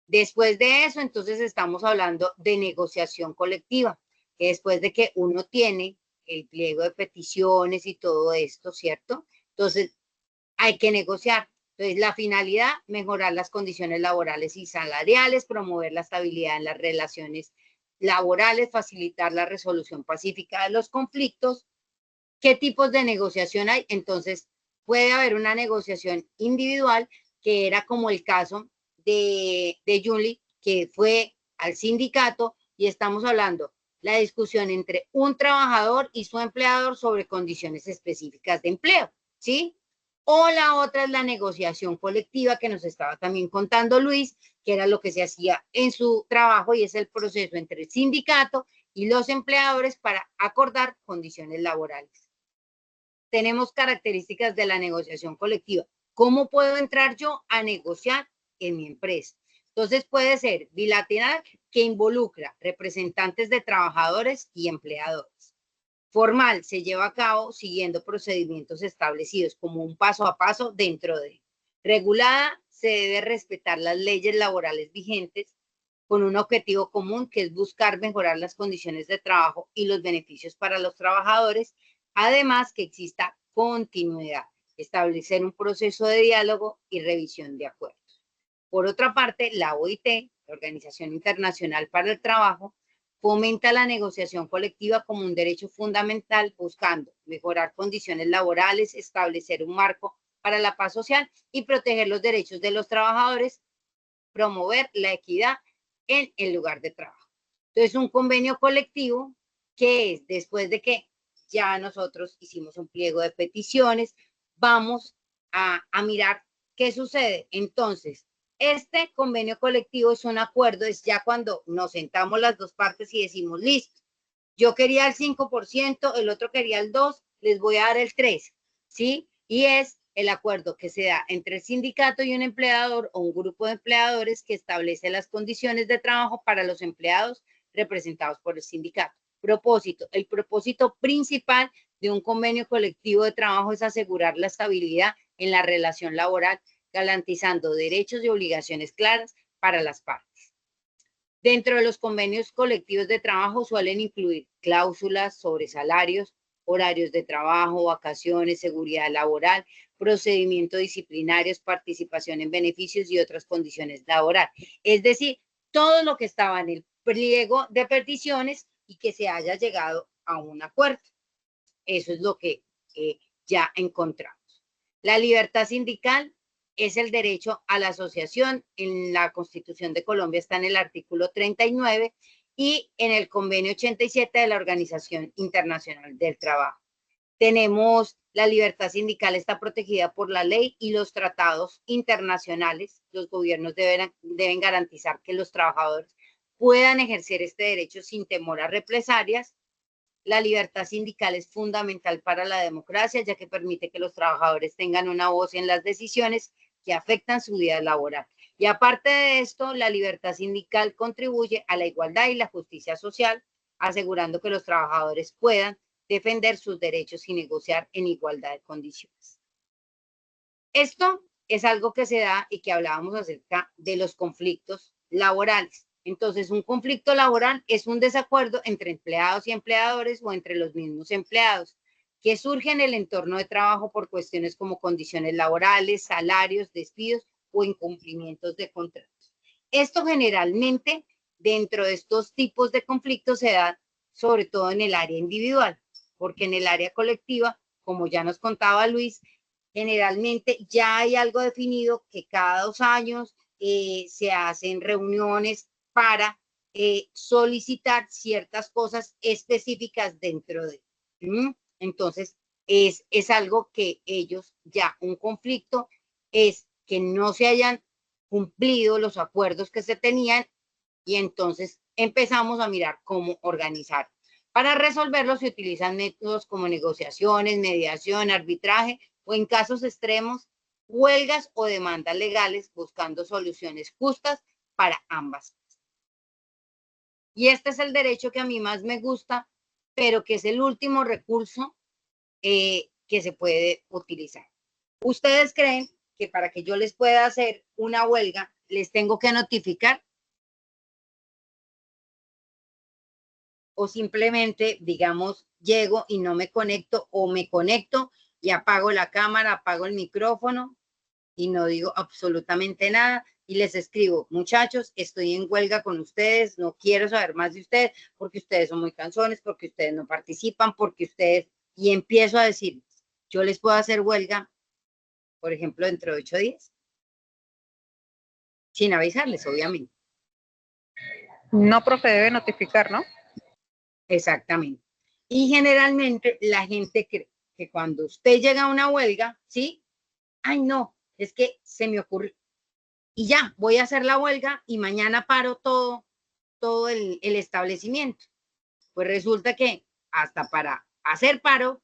Después de eso, entonces estamos hablando de negociación colectiva, que después de que uno tiene el pliego de peticiones y todo esto, ¿cierto? Entonces, hay que negociar. Entonces, la finalidad, mejorar las condiciones laborales y salariales, promover la estabilidad en las relaciones laborales, facilitar la resolución pacífica de los conflictos. ¿Qué tipos de negociación hay? Entonces, puede haber una negociación individual, que era como el caso de Julie, que fue al sindicato y estamos hablando la discusión entre un trabajador y su empleador sobre condiciones específicas de empleo, ¿sí? O la otra es la negociación colectiva que nos estaba también contando Luis, que era lo que se hacía en su trabajo y es el proceso entre el sindicato y los empleadores para acordar condiciones laborales. Tenemos características de la negociación colectiva. ¿Cómo puedo entrar yo a negociar en mi empresa? Entonces puede ser bilateral, que involucra representantes de trabajadores y empleadores. Formal, se lleva a cabo siguiendo procedimientos establecidos como un paso a paso dentro de. Regulada, se debe respetar las leyes laborales vigentes con un objetivo común, que es buscar mejorar las condiciones de trabajo y los beneficios para los trabajadores, además que exista continuidad, establecer un proceso de diálogo y revisión de acuerdos. Por otra parte, la OIT, la Organización Internacional para el Trabajo, fomenta la negociación colectiva como un derecho fundamental, buscando mejorar condiciones laborales, establecer un marco para la paz social y proteger los derechos de los trabajadores, promover la equidad en el lugar de trabajo. Entonces, un convenio colectivo que es después de que ya nosotros hicimos un pliego de peticiones, vamos a mirar qué sucede. Entonces, este convenio colectivo es un acuerdo, es ya cuando nos sentamos las dos partes y decimos, listo, yo quería el 5%, el otro quería el 2%, les voy a dar el 3, ¿sí? Y es el acuerdo que se da entre el sindicato y un empleador o un grupo de empleadores que establece las condiciones de trabajo para los empleados representados por el sindicato. Propósito. El propósito principal de un convenio colectivo de trabajo es asegurar la estabilidad en la relación laboral, garantizando derechos y obligaciones claras para las partes. Dentro de los convenios colectivos de trabajo suelen incluir cláusulas sobre salarios, horarios de trabajo, vacaciones, seguridad laboral, procedimientos disciplinarios, participación en beneficios y otras condiciones laborales. Es decir, todo lo que estaba en el pliego de peticiones y que se haya llegado a un acuerdo. Eso es lo que ya encontramos. La libertad sindical es el derecho a la asociación. En la Constitución de Colombia está en el artículo 39 y en el convenio 87 de la Organización Internacional del Trabajo. Tenemos la libertad sindical, está protegida por la ley y los tratados internacionales. Los gobiernos deben garantizar que los trabajadores puedan ejercer este derecho sin temor a represalias. La libertad sindical es fundamental para la democracia, ya que permite que los trabajadores tengan una voz en las decisiones que afectan su vida laboral. Y aparte de esto, la libertad sindical contribuye a la igualdad y la justicia social, asegurando que los trabajadores puedan defender sus derechos y negociar en igualdad de condiciones. Esto es algo que se da y que hablábamos acerca de los conflictos laborales. Entonces, un conflicto laboral es un desacuerdo entre empleados y empleadores o entre los mismos empleados que surge en el entorno de trabajo por cuestiones como condiciones laborales, salarios, despidos o incumplimientos de contratos. Esto generalmente dentro de estos tipos de conflictos se da sobre todo en el área individual, porque en el área colectiva, como ya nos contaba Luis, generalmente ya hay algo definido que cada 2 años se hacen reuniones para solicitar ciertas cosas específicas dentro de. Entonces, es algo que ellos ya, un conflicto es que no se hayan cumplido los acuerdos que se tenían y entonces empezamos a mirar cómo organizar. Para resolverlo se utilizan métodos como negociaciones, mediación, arbitraje o en casos extremos, huelgas o demandas legales buscando soluciones justas para ambas. Y este es el derecho que a mí más me gusta, pero que es el último recurso que se puede utilizar. ¿Ustedes creen que para que yo les pueda hacer una huelga, les tengo que notificar? O simplemente, digamos, llego y no me conecto o me conecto y apago la cámara, apago el micrófono y no digo absolutamente nada y les escribo, muchachos, estoy en huelga con ustedes, no quiero saber más de ustedes porque ustedes son muy cansones, porque ustedes no participan, porque ustedes, y empiezo a decir, yo les puedo hacer huelga, por ejemplo, dentro de 8 días, sin avisarles, obviamente. No, profe, debe notificar, ¿no? Exactamente. Y generalmente la gente cree que cuando usted llega a una huelga, ¿sí? Ay, no, es que se me ocurrió. Y ya, voy a hacer la huelga y mañana paro todo el establecimiento. Pues resulta que hasta para hacer paro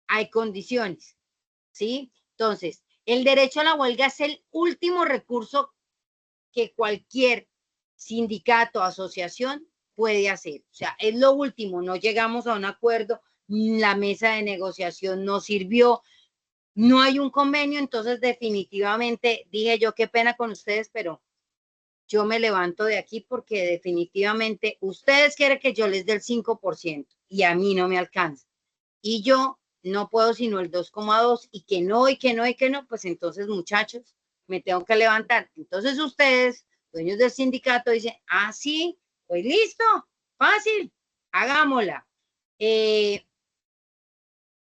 hay condiciones, ¿sí? Entonces, el derecho a la huelga es el último recurso que cualquier sindicato, asociación puede hacer. O sea, es lo último, no llegamos a un acuerdo, la mesa de negociación no sirvió, no hay un convenio, entonces definitivamente dije yo, qué pena con ustedes, pero yo me levanto de aquí porque definitivamente ustedes quieren que yo les dé el 5% y a mí no me alcanza. Y yo no puedo sino el 2,2 y que no, y que no, y que no, pues entonces muchachos, me tengo que levantar. Entonces ustedes, dueños del sindicato, dicen, ah, sí, pues listo, fácil, hagámosla.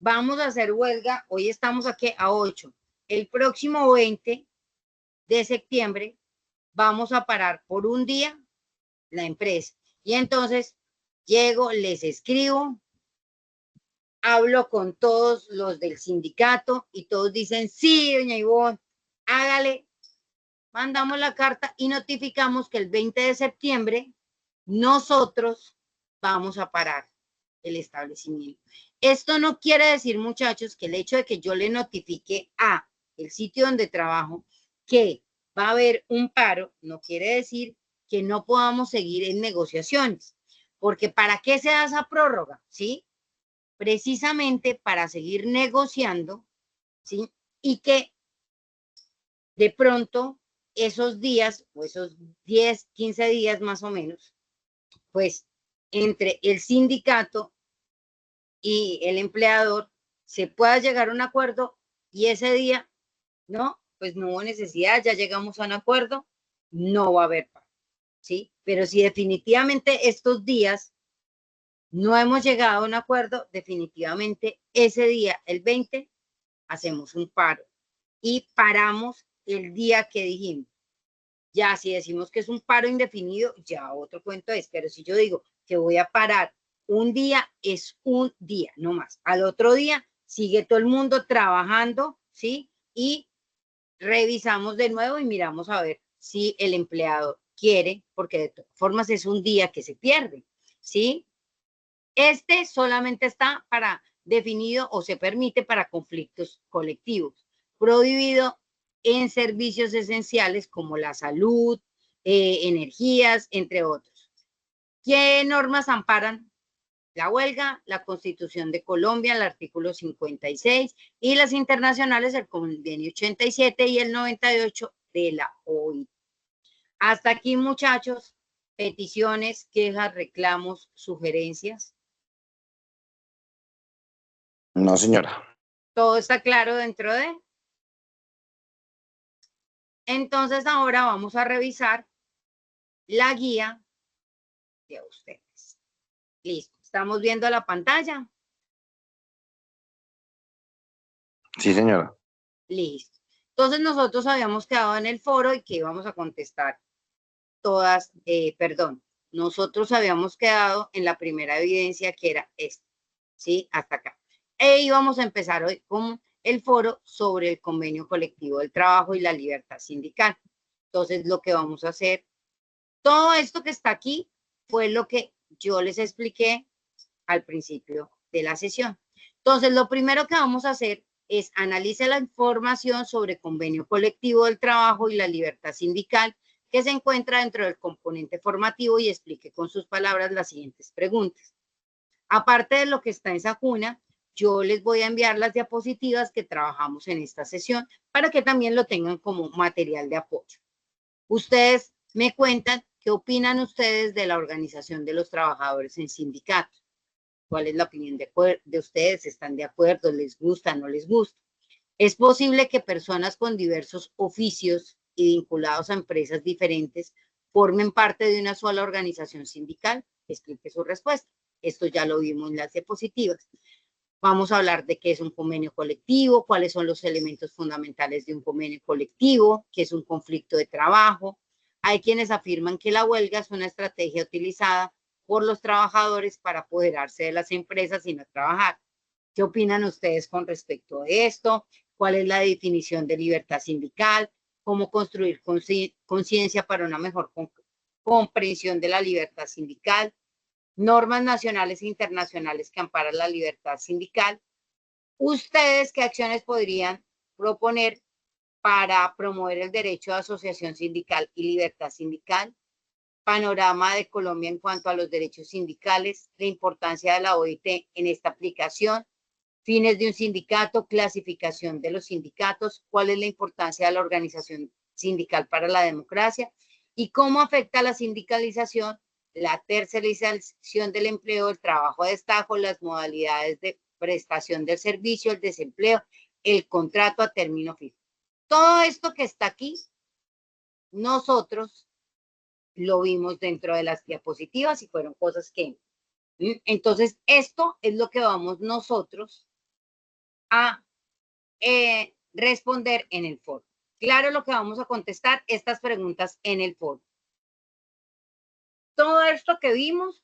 Vamos a hacer huelga, hoy estamos aquí a 8. El próximo 20 de septiembre vamos a parar por un día la empresa. Y entonces llego, les escribo, hablo con todos los del sindicato y todos dicen, sí, doña Ivonne, hágale. Mandamos la carta y notificamos que el 20 de septiembre nosotros vamos a parar el establecimiento. Esto no quiere decir, muchachos, que el hecho de que yo le notifique a el sitio donde trabajo que va a haber un paro, no quiere decir que no podamos seguir en negociaciones. Porque ¿para qué se da esa prórroga? ¿Sí? Precisamente para seguir negociando, ¿sí? Y que de pronto esos días, o esos 10, 15 días más o menos, pues entre el sindicato y el empleador se pueda llegar a un acuerdo y ese día, no, pues no hubo necesidad, ya llegamos a un acuerdo, no va a haber paro, ¿sí? Pero si definitivamente estos días no hemos llegado a un acuerdo, definitivamente ese día, el 20, hacemos un paro y paramos el día que dijimos. Ya si decimos que es un paro indefinido, ya otro cuento es, pero si yo digo que voy a parar un día, es un día, no más. Al otro día sigue todo el mundo trabajando, ¿sí? Y revisamos de nuevo y miramos a ver si el empleado quiere, porque de todas formas es un día que se pierde, ¿sí? Este solamente está para definido o se permite para conflictos colectivos, prohibido en servicios esenciales como la salud, energías, entre otros. ¿Qué normas amparan la huelga? La Constitución de Colombia, el artículo 56, y las internacionales, el convenio 87 y el 98 de la OIT. Hasta aquí, muchachos, peticiones, quejas, reclamos, sugerencias. No, señora. ¿Todo está claro dentro de? Entonces ahora vamos a revisar la guía de ustedes. Listo. ¿Estamos viendo la pantalla? Sí, señora. Listo. Entonces nosotros habíamos quedado en el foro y que íbamos a contestar todas, nosotros habíamos quedado en la primera evidencia que era esta, ¿sí? Hasta acá. E íbamos a empezar hoy con el foro sobre el convenio colectivo del trabajo y la libertad sindical. Entonces lo que vamos a hacer, todo esto que está aquí fue lo que yo les expliqué al principio de la sesión. Entonces lo primero que vamos a hacer es analice la información sobre convenio colectivo del trabajo y la libertad sindical que se encuentra dentro del componente formativo y explique con sus palabras las siguientes preguntas. Aparte de lo que está en Sajuna, yo les voy a enviar las diapositivas que trabajamos en esta sesión para que también lo tengan como material de apoyo. Ustedes me cuentan qué opinan ustedes de la organización de los trabajadores en sindicatos. ¿Cuál es la opinión de ustedes? ¿Están de acuerdo? ¿Les gusta? ¿No les gusta? ¿Es posible que personas con diversos oficios y vinculados a empresas diferentes formen parte de una sola organización sindical? Explique su respuesta. Esto ya lo vimos en las diapositivas. Vamos a hablar de qué es un convenio colectivo, cuáles son los elementos fundamentales de un convenio colectivo, qué es un conflicto de trabajo. Hay quienes afirman que la huelga es una estrategia utilizada por los trabajadores para apoderarse de las empresas y no trabajar. ¿Qué opinan ustedes con respecto a esto? ¿Cuál es la definición de libertad sindical? ¿Cómo construir conciencia para una mejor comprensión de la libertad sindical? Normas nacionales e internacionales que amparan la libertad sindical. ¿Ustedes qué acciones podrían proponer para promover el derecho de asociación sindical y libertad sindical? Panorama de Colombia en cuanto a los derechos sindicales, la importancia de la OIT en esta aplicación, fines de un sindicato, clasificación de los sindicatos, cuál es la importancia de la organización sindical para la democracia y cómo afecta la sindicalización, la tercerización del empleo, el trabajo a destajo, las modalidades de prestación del servicio, el desempleo, el contrato a término fijo. Todo esto que está aquí, nosotros lo vimos dentro de las diapositivas y fueron cosas que... Entonces, esto es lo que vamos nosotros a responder en el foro. Claro, lo que vamos a contestar estas preguntas en el foro. Todo esto que vimos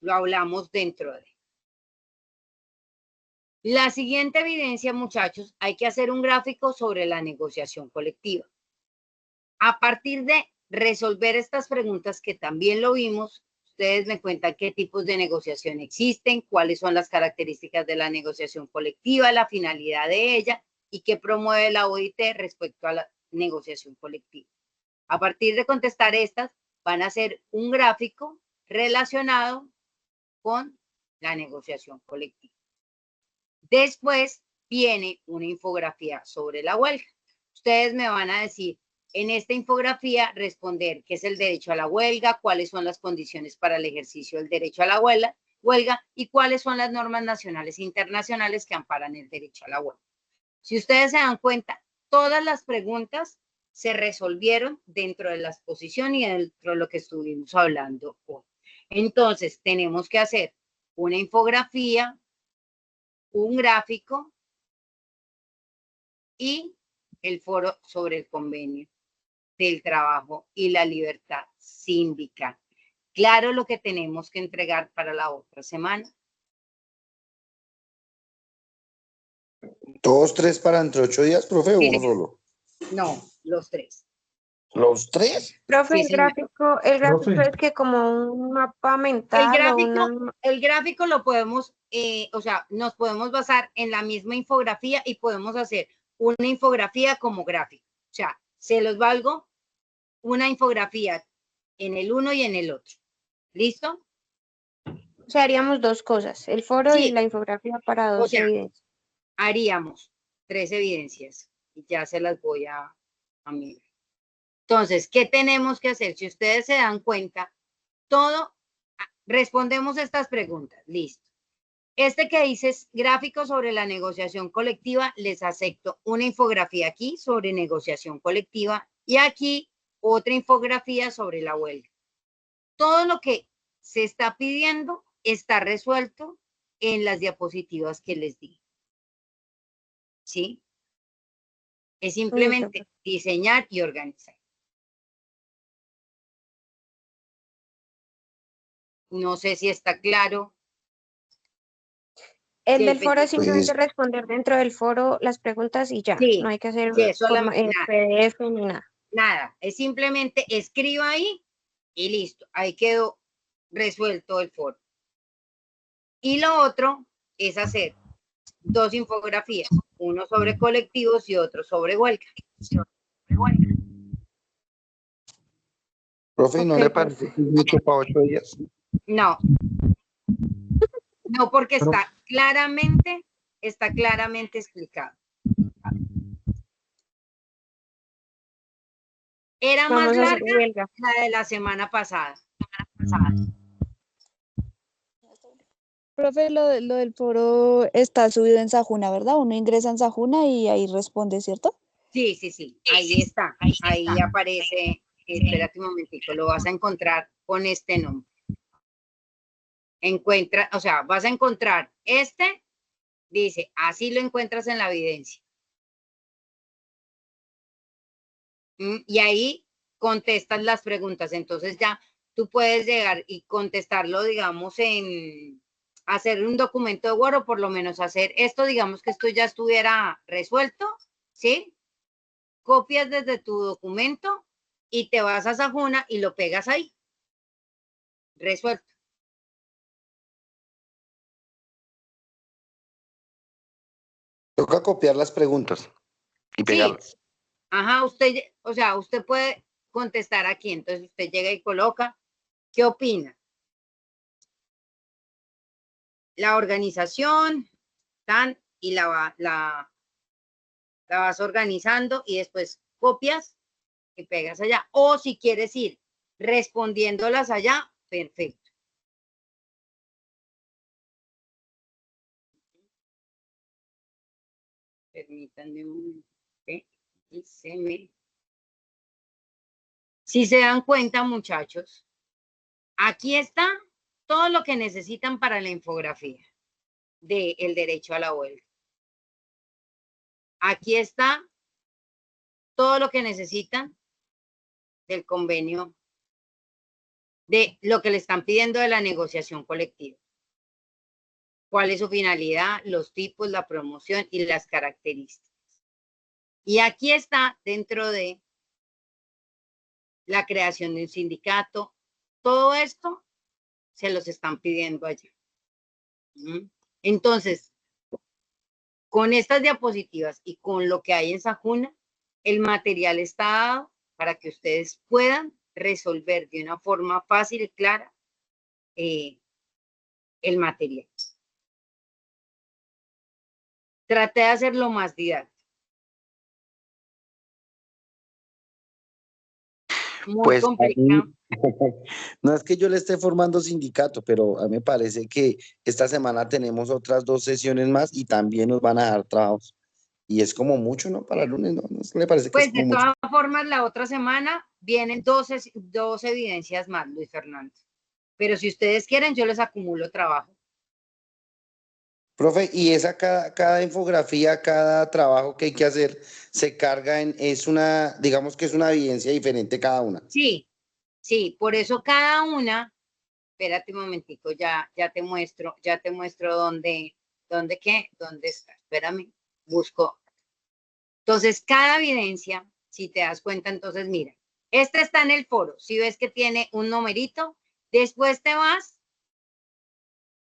lo hablamos dentro de. La siguiente evidencia, muchachos, hay que hacer un gráfico sobre la negociación colectiva. A partir de resolver estas preguntas que también lo vimos, Ustedes me cuentan qué tipos de negociación existen, cuáles son las características de la negociación colectiva, la finalidad de ella y qué promueve la OIT respecto a la negociación colectiva. A partir de contestar estas, van a hacer un gráfico relacionado con la negociación colectiva. Después viene una infografía sobre la huelga. Ustedes me van a decir, en esta infografía, responder qué es el derecho a la huelga, cuáles son las condiciones para el ejercicio del derecho a la huelga y cuáles son las normas nacionales e internacionales que amparan el derecho a la huelga. Si ustedes se dan cuenta, todas las preguntas se resolvieron dentro de la exposición y dentro de lo que estuvimos hablando hoy. Entonces, tenemos que hacer una infografía, un gráfico y el foro sobre el convenio del trabajo y la libertad sindical. Claro lo que tenemos que entregar para la otra semana. ¿Todos tres para entre 8 días, profe, o Sí, uno señor. solo? No, los tres. ¿Los tres? Profe, Sí, el señor. gráfico Profe. es que como un mapa mental o una... El gráfico lo podemos, o sea, nos podemos basar en la misma infografía y podemos hacer una infografía como gráfico. O sea, se los valgo una infografía en el uno y en el otro. ¿Listo? O sea, haríamos dos cosas, el foro y Sí, la infografía para o dos sea, evidencias. haríamos 3 evidencias y ya se las voy a mirar. Entonces, ¿qué tenemos que hacer? Si ustedes se dan cuenta, respondemos estas preguntas. Listo. Este que dice es gráfico sobre la negociación colectiva, les acepto una infografía aquí sobre negociación colectiva y aquí otra infografía sobre la huelga. Todo lo que se está pidiendo está resuelto en las diapositivas que les di. ¿Sí? Es simplemente diseñar y organizar. No sé si está claro. El del foro es simplemente responder dentro del foro las preguntas y ya. Sí, No hay que hacer sí, solamente PDF ni nada. Nada, es simplemente escriba ahí y listo. Ahí quedó resuelto el foro. Y lo otro es hacer 2 infografías, uno sobre colectivos y otro sobre huelga. Profe, ¿no le parece que es mucho para 8 días? No, no, porque está claramente explicado. Era más Vamos a hacer larga huelga. la de la semana pasada. Profe, lo del foro está subido en Sajuna, ¿verdad? Uno ingresa en Sajuna y ahí responde, ¿cierto? Sí, sí, sí, ahí está. Ahí aparece, espérate un momentico, lo vas a encontrar con este nombre. Encuentra, o sea, vas a encontrar este, dice, así lo encuentras en la evidencia. Y ahí contestas las preguntas. Entonces ya tú puedes llegar y contestarlo, digamos, en hacer un documento de Word o por lo menos hacer esto, digamos que esto ya estuviera resuelto, ¿sí? Copias desde tu documento y te vas a Sajuna y lo pegas ahí. Resuelto. Toca copiar las preguntas y pegarlas. Sí. Ajá, usted, o sea, usted puede contestar aquí. Entonces usted llega y coloca, ¿qué opina? La organización, tan, y la vas organizando y después copias y pegas allá. O si quieres ir respondiéndolas allá, perfecto. Permítanme un momento. Si se dan cuenta, muchachos, aquí está todo lo que necesitan para la infografía del derecho a la huelga. Aquí está todo lo que necesitan del convenio, de lo que le están pidiendo de la negociación colectiva. ¿Cuál es su finalidad? Los tipos, la promoción y las características. Y aquí está dentro de la creación de un sindicato. Todo esto se los están pidiendo allá. Entonces, con estas diapositivas y con lo que hay en Sajuna, el material está dado para que ustedes puedan resolver de una forma fácil y clara el material. Traté de hacerlo más didáctico. Muy Pues complicado. no es que yo le esté formando sindicato, pero a mí me parece que esta semana tenemos otras 2 sesiones más y también nos van a dar trabajos. Y es como mucho, ¿no? Para el lunes, ¿no? ¿No le parece que es Pues como de mucho? todas formas, la otra semana vienen dos evidencias más, Luis Fernando. Pero si ustedes quieren, yo les acumulo trabajo. Profe, y esa cada infografía, cada trabajo que hay que hacer, se carga es una, digamos que es una evidencia diferente cada una. Sí, sí, por eso cada una, espérate un momentico, ya te muestro dónde está, espérame, busco. Entonces, cada evidencia, si te das cuenta, entonces mira, este está en el foro, si ves que tiene un numerito, después te vas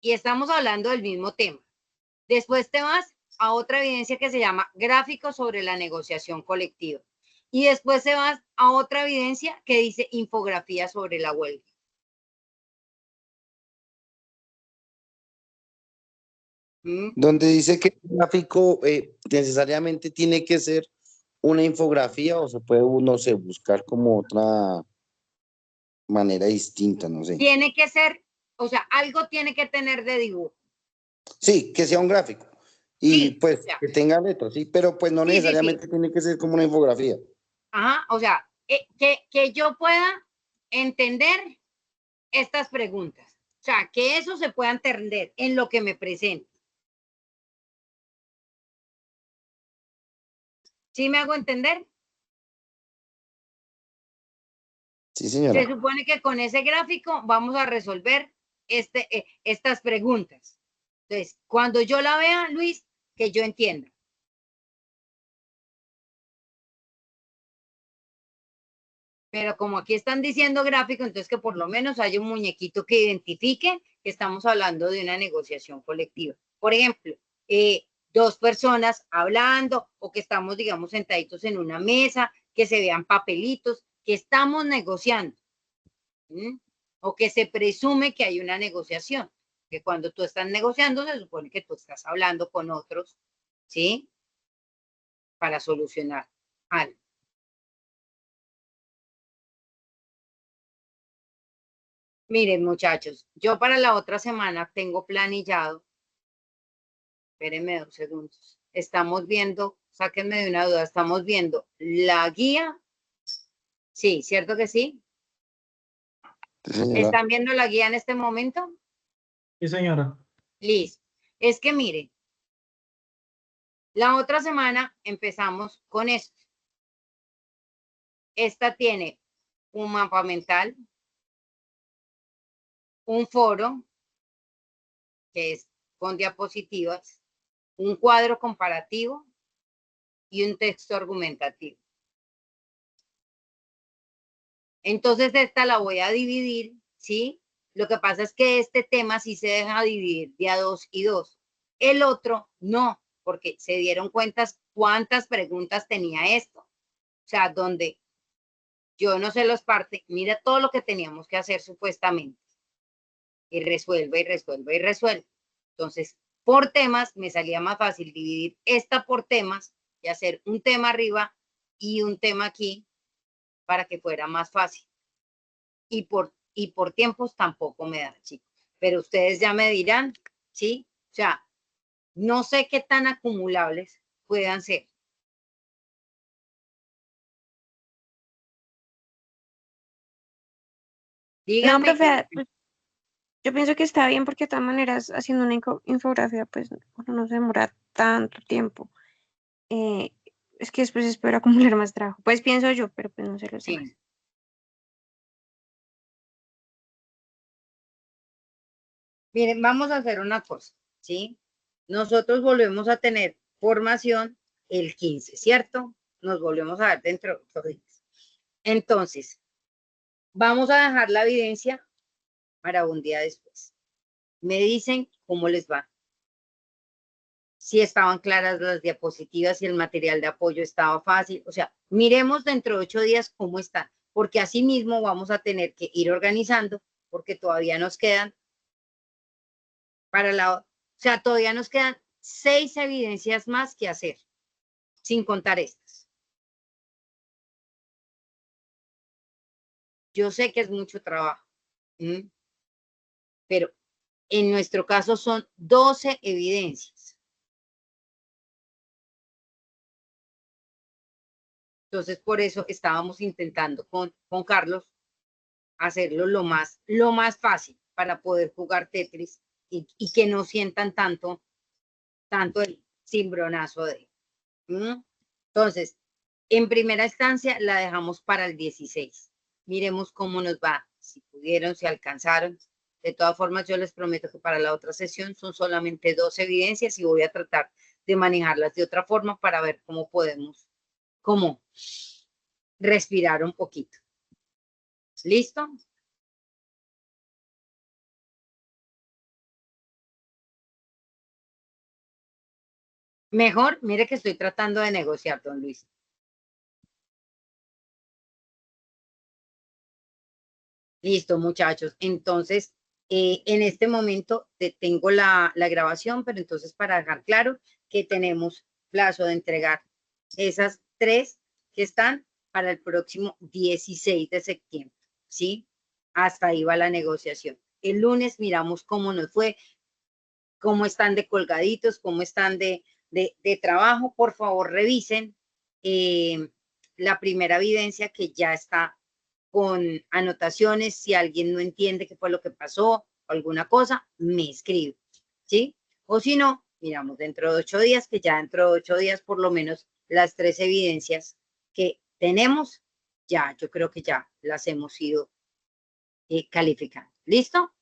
y estamos hablando del mismo tema. Después te vas a otra evidencia que se llama gráfico sobre la negociación colectiva. Y después te vas a otra evidencia que dice infografía sobre la huelga. Donde dice que el gráfico necesariamente tiene que ser una infografía o se puede uno se buscar como otra manera distinta, no sé. Tiene que ser, o sea, algo tiene que tener de dibujo. Sí, que sea un gráfico. Y Sí, pues ya. que tenga letras, sí, pero pues no Sí, sí, necesariamente sí. tiene que ser como una infografía. Ajá, o sea, que yo pueda entender estas preguntas. O sea, que eso se pueda entender en lo que me presenta. ¿Sí me hago entender? Sí, Se señora. supone que con ese gráfico vamos a resolver estas preguntas. Entonces, cuando yo la vea, Luis, que yo entienda. Pero como aquí están diciendo gráfico, entonces que por lo menos haya un muñequito que identifique que estamos hablando de una negociación colectiva. Por ejemplo, 2 personas hablando o que estamos, digamos, sentaditos en una mesa, que se vean papelitos, que estamos negociando. O que se presume que hay una negociación. Que cuando tú estás negociando se supone que tú estás hablando con otros, ¿sí? Para solucionar algo. Miren, muchachos, yo para la otra semana tengo planillado, espérenme 2 segundos, estamos viendo, sáquenme de una duda, estamos viendo la guía, sí, ¿cierto que sí? Sí, señora. ¿Están viendo la guía en este momento? Sí, señora. Listo. Es que miren, la otra semana empezamos con esto. Esta tiene un mapa mental, un foro, que es con diapositivas, un cuadro comparativo y un texto argumentativo. Entonces esta la voy a dividir, ¿sí? Lo que pasa es que este tema sí se deja dividir de a 2 y 2. El otro no, porque se dieron cuenta cuántas preguntas tenía esto. O sea, donde yo no sé los parte, mira todo lo que teníamos que hacer supuestamente. Y resuelve, y resuelve, y resuelve. Entonces, por temas, me salía más fácil dividir esta por temas y hacer un tema arriba y un tema aquí para que fuera más fácil. Y por tiempos tampoco me da, chicos. Pero ustedes ya me dirán, ¿sí? O sea, no sé qué tan acumulables puedan ser. No, Díganme. profe, pues, yo pienso que está bien porque de todas maneras haciendo una infografía pues uno no se demora tanto tiempo. Eh, es que después espero acumular más trabajo. Pues pienso yo, pero pues no sé los demás. Sí. Miren, vamos a hacer una cosa, ¿sí? Nosotros volvemos a tener formación el 15, ¿cierto? Nos volvemos a ver dentro de 8 días. Entonces, vamos a dejar la evidencia. para un día después. Me dicen cómo les va. Si estaban claras las diapositivas, si el material de apoyo estaba fácil. O sea, miremos dentro de 8 días cómo está, porque así mismo vamos a tener que ir organizando, porque todavía nos quedan o sea, todavía nos quedan 6 evidencias más que hacer, sin contar estas. Yo sé que es mucho trabajo, pero en nuestro caso son 12 evidencias. Entonces, por eso estábamos intentando con Carlos hacerlo lo más fácil para poder jugar Tetris y que no sientan tanto el cimbronazo de. Entonces, en primera instancia la dejamos para el 16. Miremos cómo nos va, si pudieron, si alcanzaron. De todas formas, yo les prometo que para la otra sesión son solamente 2 evidencias y voy a tratar de manejarlas de otra forma para ver cómo podemos, respirar un poquito. ¿Listo? Mejor, mire que estoy tratando de negociar, don Luis. Listo, muchachos. Entonces, en este momento detengo la grabación, pero entonces para dejar claro que tenemos plazo de entregar esas 3 que están para el próximo 16 de septiembre, ¿sí? Hasta ahí va la negociación. El lunes miramos cómo nos fue, cómo están de colgaditos, cómo están de trabajo. Por favor, revisen la primera evidencia que ya está con anotaciones. Si alguien no entiende qué fue lo que pasó o alguna cosa, me escribe, ¿sí? O si no, miramos dentro de 8 días, que ya dentro de 8 días por lo menos las 3 evidencias que tenemos, ya, yo creo que ya las hemos ido calificando. ¿Listo?